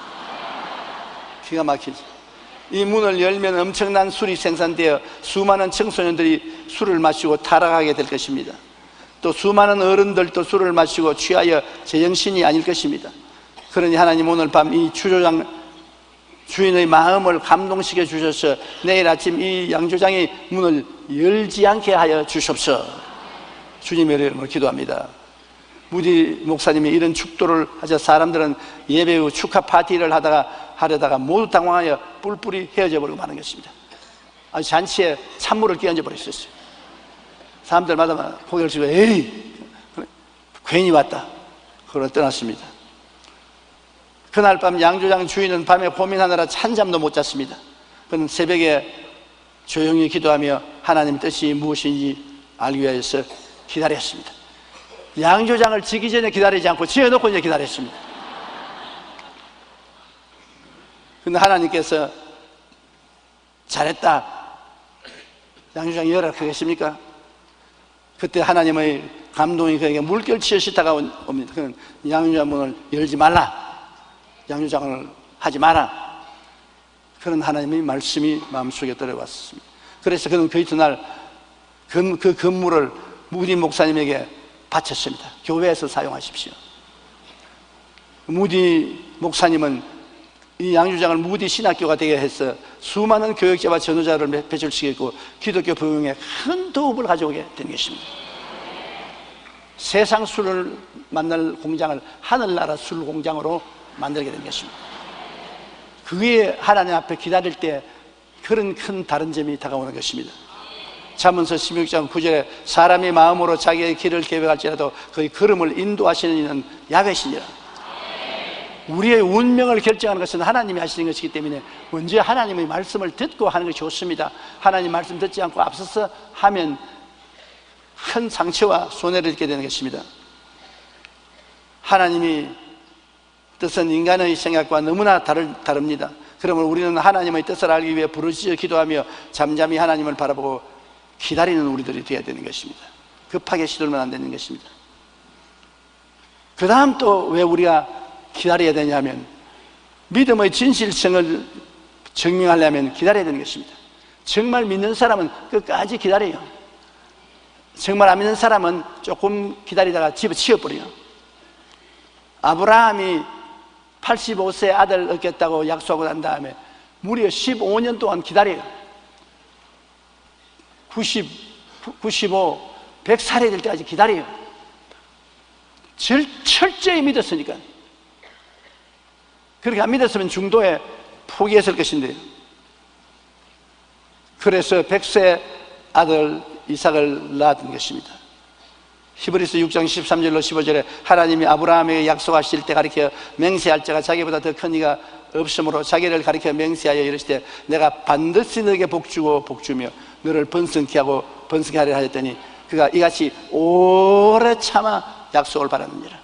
기가 막히지. 이 문을 열면 엄청난 술이 생산되어 수많은 청소년들이 술을 마시고 타락하게 될 것입니다. 또 수많은 어른들도 술을 마시고 취하여 제정신이 아닐 것입니다. 그러니 하나님 오늘 밤 이 주조장 주인의 마음을 감동시켜 주셔서 내일 아침 이 양조장이 문을 열지 않게 하여 주십시오. 주님의 이름으로 기도합니다. 무디 목사님이 이런 축도를 하자 사람들은 예배 후 축하 파티를 하려다가 모두 당황하여 뿔뿔이 헤어져 버리고 마는 것입니다. 아주 잔치에 찬물을 끼얹어 버렸었어요. 사람들마다 고개를 숙여 에이 괜히 왔다. 그걸 떠났습니다. 그날 밤 양조장 주인은 밤에 고민하느라 한잠도 못 잤습니다. 그는 새벽에 조용히 기도하며 하나님의 뜻이 무엇인지 알기 위해서 기다렸습니다. 양조장을 지기 전에 기다리지 않고 지어놓고 이제 기다렸습니다. 근데 하나님께서 잘했다, 양조장 열어라 그러겠습니까? 그때 하나님의 감동이 그에게 물결치듯이 다가옵니다. 그는 양조장 문을 열지 말라, 양조장을 하지 마라, 그런 하나님의 말씀이 마음속에 들어왔습니다. 그래서 그는 그 이튿날 그 건물을 무디 목사님에게 바쳤습니다. 교회에서 사용하십시오. 무디 목사님은 이 양조장을 무디 신학교가 되게 해서 수많은 교육자와 전도자를 배출시켰고 기독교 부흥에 큰 도움을 가져오게 된 것입니다. 세상 술을 만날 공장을 하늘나라 술 공장으로 만들게 된 것입니다. 그게 하나님 앞에 기다릴 때 그런 큰 다른 점이 다가오는 것입니다. 잠언서 16장 9절에 사람이 마음으로 자기의 길을 계획할지라도 그의 걸음을 인도하시는 이는 야훼시니라. 우리의 운명을 결정하는 것은 하나님이 하시는 것이기 때문에 먼저 하나님의 말씀을 듣고 하는 것이 좋습니다. 하나님 말씀 듣지 않고 앞서서 하면 큰 상처와 손해를 입게 되는 것입니다. 하나님이 뜻은 인간의 생각과 너무나 다릅니다. 그러면 우리는 하나님의 뜻을 알기 위해 부르짖어 기도하며 잠잠히 하나님을 바라보고 기다리는 우리들이 되어야 되는 것입니다. 급하게 시도하면 안 되는 것입니다. 그 다음 또 왜 우리가 기다려야 되냐면 믿음의 진실성을 증명하려면 기다려야 되는 것입니다. 정말 믿는 사람은 끝까지 기다려요. 정말 안 믿는 사람은 조금 기다리다가 집어치워버려요. 아브라함이 85세 아들 얻겠다고 약속하고 난 다음에 무려 15년 동안 기다려요. 95, 100살이 될 때까지 기다려요. 철저히 믿었으니까. 그렇게 안 믿었으면 중도에 포기했을 것인데요. 그래서 100세 아들 이삭을 낳은 것입니다. 히브리서 6장 13절로 15절에 하나님이 아브라함에게 약속하실 때 가리켜 맹세할 자가 자기보다 더 큰 이가 없으므로 자기를 가리켜 맹세하여 이르시되 내가 반드시 너에게 복주고 복주며 너를 번성케 하고 번성케 하리라 하였더니 그가 이같이 오래 참아 약속을 받았느니라.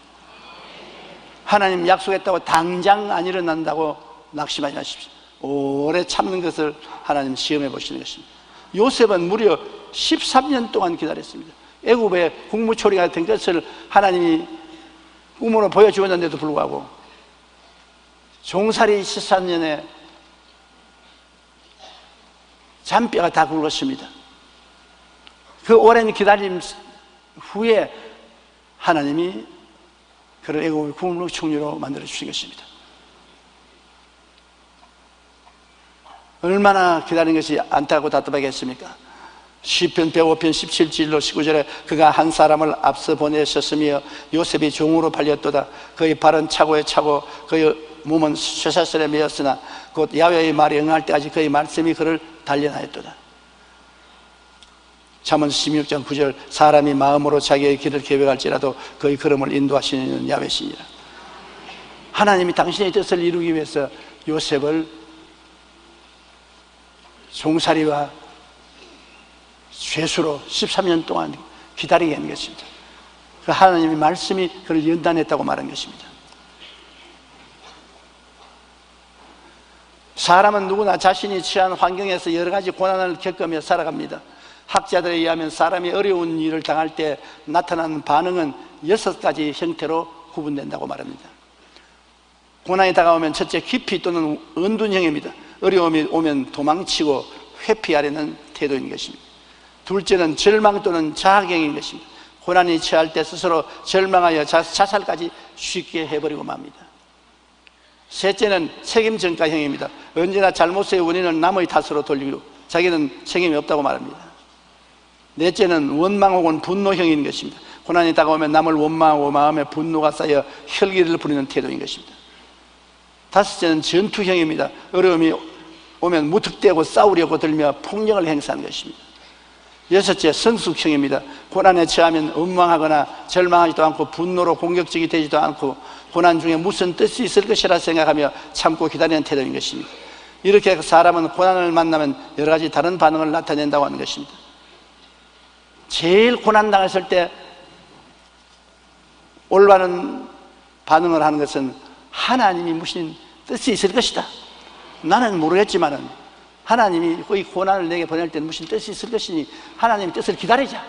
하나님 약속했다고 당장 안 일어난다고 낙심하지 마십시오. 오래 참는 것을 하나님 시험해 보시는 것입니다. 요셉은 무려 13년 동안 기다렸습니다. 애굽의 국무초리가 된 것을 하나님이 꿈으로 보여주었는데도 불구하고 종살이 13년에 잔뼈가 다 굵었습니다. 그 오랜 기다림 후에 하나님이 그를 애굽의 국무총리로 만들어 주신 것입니다. 얼마나 기다린 것이 안타깝고 답답하게 했습니까? 시편 105편 17절로 19절에 그가 한 사람을 앞서 보내셨으며 요셉이 종으로 팔렸도다. 그의 발은 차고에 차고 그의 몸은 쇠사슬에 매였으나 곧 야훼의 말이 응할 때까지 그의 말씀이 그를 단련하였도다. 잠언 16장 9절 사람이 마음으로 자기의 길을 계획할지라도 그의 걸음을 인도하시는 야훼시니라. 하나님이 당신의 뜻을 이루기 위해서 요셉을 종살이와 죄수로 13년 동안 기다리게 하는 것입니다. 그 하나님의 말씀이 그를 연단했다고 말한 것입니다. 사람은 누구나 자신이 처한 환경에서 여러 가지 고난을 겪으며 살아갑니다. 학자들에 의하면 사람이 어려운 일을 당할 때 나타나는 반응은 6가지 형태로 구분된다고 말합니다. 고난이 다가오면 첫째 기피 또는 은둔형입니다. 어려움이 오면 도망치고 회피하려는 태도인 것입니다. 둘째는 절망 또는 자학형인 것입니다. 고난이 처할 때 스스로 절망하여 자살까지 쉽게 해버리고 맙니다. 셋째는 책임 전가형입니다. 언제나 잘못의 원인을 남의 탓으로 돌리고 자기는 책임이 없다고 말합니다. 넷째는 원망 혹은 분노형인 것입니다. 고난이 다가오면 남을 원망하고 마음에 분노가 쌓여 혈기를 부리는 태도인 것입니다. 다섯째는 전투형입니다. 어려움이 오면 무턱대고 싸우려고 들며 폭력을 행사하는 것입니다. 6째, 성숙형입니다. 고난에 처하면 원망하거나 절망하지도 않고 분노로 공격적이 되지도 않고 고난 중에 무슨 뜻이 있을 것이라 생각하며 참고 기다리는 태도인 것입니다. 이렇게 사람은 고난을 만나면 여러 가지 다른 반응을 나타낸다고 하는 것입니다. 제일 고난당했을 때 올바른 반응을 하는 것은 하나님이 무슨 뜻이 있을 것이다. 나는 모르겠지만은 하나님이 이 고난을 내게 보낼 때는 무슨 뜻이 있을 것이니 하나님의 뜻을 기다리자.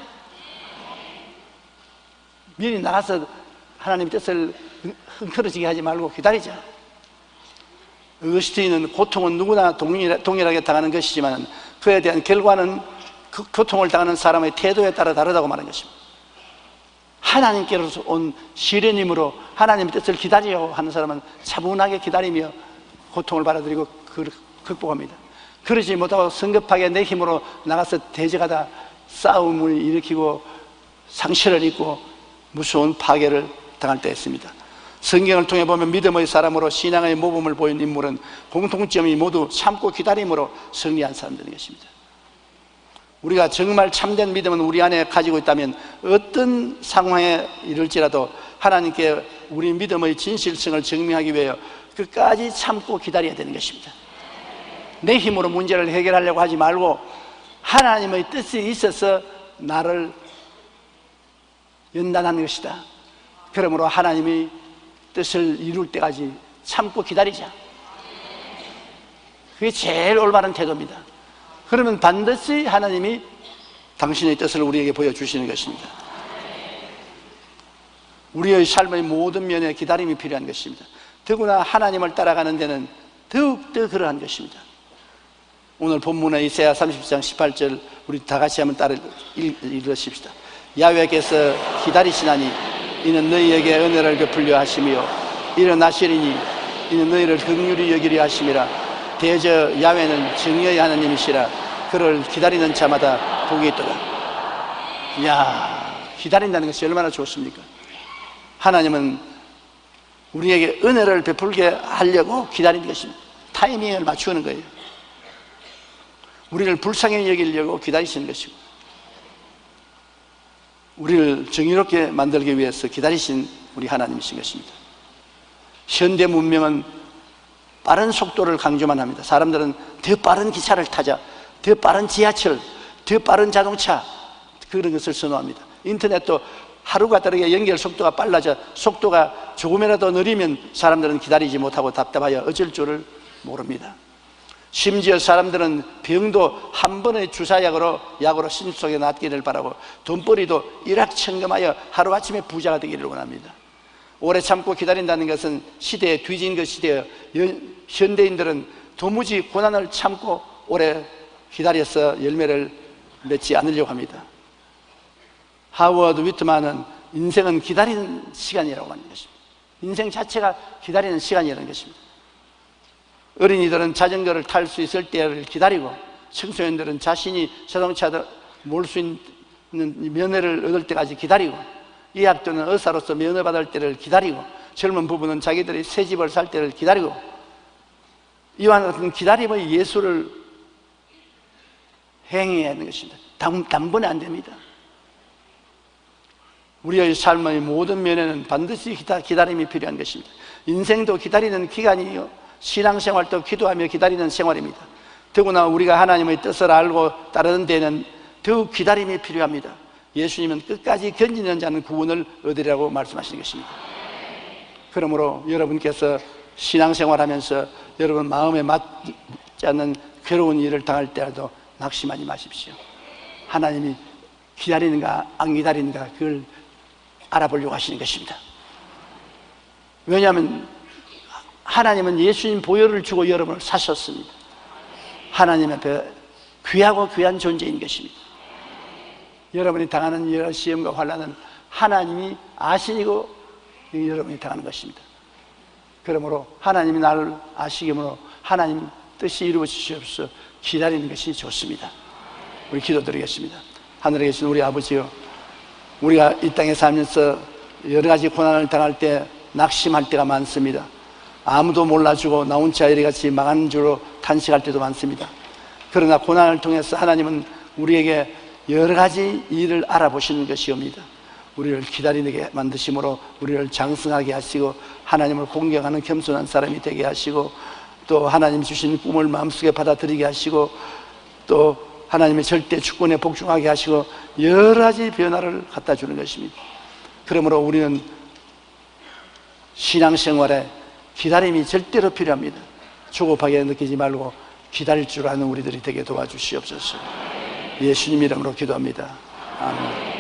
미리 나가서 하나님의 뜻을 흥크러지게 하지 말고 기다리자. 어거스틴은 고통은 누구나 동일하게 당하는 것이지만 그에 대한 결과는 그 고통을 당하는 사람의 태도에 따라 다르다고 말하는 것입니다. 하나님께로서 온 시련임으로 하나님의 뜻을 기다리려고 하는 사람은 차분하게 기다리며 고통을 받아들이고 극복합니다. 그러지 못하고 성급하게 내 힘으로 나가서 대적하다 싸움을 일으키고 상실을 입고 무서운 파괴를 당할 때 있습니다. 성경을 통해 보면 믿음의 사람으로 신앙의 모범을 보인 인물은 공통점이 모두 참고 기다림으로 승리한 사람들인 것입니다. 우리가 정말 참된 믿음은 우리 안에 가지고 있다면 어떤 상황에 이를지라도 하나님께 우리 믿음의 진실성을 증명하기 위하여 끝까지 참고 기다려야 되는 것입니다. 내 힘으로 문제를 해결하려고 하지 말고 하나님의 뜻이 있어서 나를 연단하는 것이다. 그러므로 하나님의 뜻을 이룰 때까지 참고 기다리자. 그게 제일 올바른 태도입니다. 그러면 반드시 하나님이 당신의 뜻을 우리에게 보여주시는 것입니다. 우리의 삶의 모든 면에 기다림이 필요한 것입니다. 더구나 하나님을 따라가는 데는 더욱더 그러한 것입니다. 오늘 본문의 이사야 30장 18절 우리 다 같이 한번 따라 읽으십시다. 야훼께서 기다리시나니 이는 너희에게 은혜를 베풀려 하시며 일어나시리니 이는 너희를 긍휼히 여기려 하심이라. 대저 야훼는 정의의 하나님이시라. 그를 기다리는 자마다 복이 있도다. 이야, 기다린다는 것이 얼마나 좋습니까? 하나님은 우리에게 은혜를 베풀게 하려고 기다리는 것입니다. 타이밍을 맞추는 거예요. 우리를 불쌍히 여기려고 기다리시는 것이고 우리를 정의롭게 만들기 위해서 기다리신 우리 하나님이신 것입니다. 현대 문명은 빠른 속도를 강조만 합니다. 사람들은 더 빠른 기차를 타자, 더 빠른 지하철, 더 빠른 자동차, 그런 것을 선호합니다. 인터넷도 하루가 다르게 연결 속도가 빨라져 속도가 조금이라도 느리면 사람들은 기다리지 못하고 답답하여 어쩔 줄을 모릅니다. 심지어 사람들은 병도 한 번의 주사약으로 신속하게 낫기를 바라고 돈벌이도 일확천금하여 하루아침에 부자가 되기를 원합니다. 오래 참고 기다린다는 것은 시대에 뒤진 것이되어 현대인들은 도무지 고난을 참고 오래 기다려서 열매를 맺지 않으려고 합니다. 하워드 위트만은 인생은 기다리는 시간이라고 하는 것입니다. 인생 자체가 기다리는 시간이라는 것입니다. 어린이들은 자전거를 탈 수 있을 때를 기다리고 청소년들은 자신이 자동차를 몰 수 있는 면허를 얻을 때까지 기다리고 의학도는 의사로서 면허 받을 때를 기다리고 젊은 부부는 자기들이 새 집을 살 때를 기다리고 이와 같은 기다림의 예술을 행해야 하는 것입니다. 단번에 안 됩니다. 우리의 삶의 모든 면에는 반드시 기다림이 필요한 것입니다. 인생도 기다리는 기간이요 신앙생활도 기도하며 기다리는 생활입니다. 더구나 우리가 하나님의 뜻을 알고 따르는 데는 더욱 기다림이 필요합니다. 예수님은 끝까지 견디는 자는 구원을 얻으리라고 말씀하시는 것입니다. 그러므로 여러분께서 신앙생활하면서 여러분 마음에 맞지 않는 괴로운 일을 당할 때라도 낙심하지 마십시오. 하나님이 기다리는가 안 기다리는가 그걸 알아보려고 하시는 것입니다. 왜냐하면 하나님은 예수님 보혈을 주고 여러분을 사셨습니다. 하나님 앞에 귀하고 귀한 존재인 것입니다. 여러분이 당하는 여러 시험과 환난은 하나님이 아시고 여러분이 당하는 것입니다. 그러므로 하나님이 나를 아시기므로 하나님 뜻이 이루어지시옵소서 기다리는 것이 좋습니다. 우리 기도드리겠습니다. 하늘에 계신 우리 아버지요, 우리가 이 땅에 살면서 여러 가지 고난을 당할 때 낙심할 때가 많습니다. 아무도 몰라주고 나 혼자 이래같이 망한 줄로 탄식할 때도 많습니다. 그러나 고난을 통해서 하나님은 우리에게 여러 가지 일을 알아보시는 것이옵니다. 우리를 기다리게 만드심으로 우리를 장성하게 하시고 하나님을 공경하는 겸손한 사람이 되게 하시고 또 하나님 주신 꿈을 마음속에 받아들이게 하시고 또 하나님의 절대 주권에 복종하게 하시고 여러 가지 변화를 갖다 주는 것입니다. 그러므로 우리는 신앙생활에 기다림이 절대로 필요합니다. 조급하게 느끼지 말고 기다릴 줄 아는 우리들이 되게 도와주시옵소서. 예수님 이름으로 기도합니다. 아멘.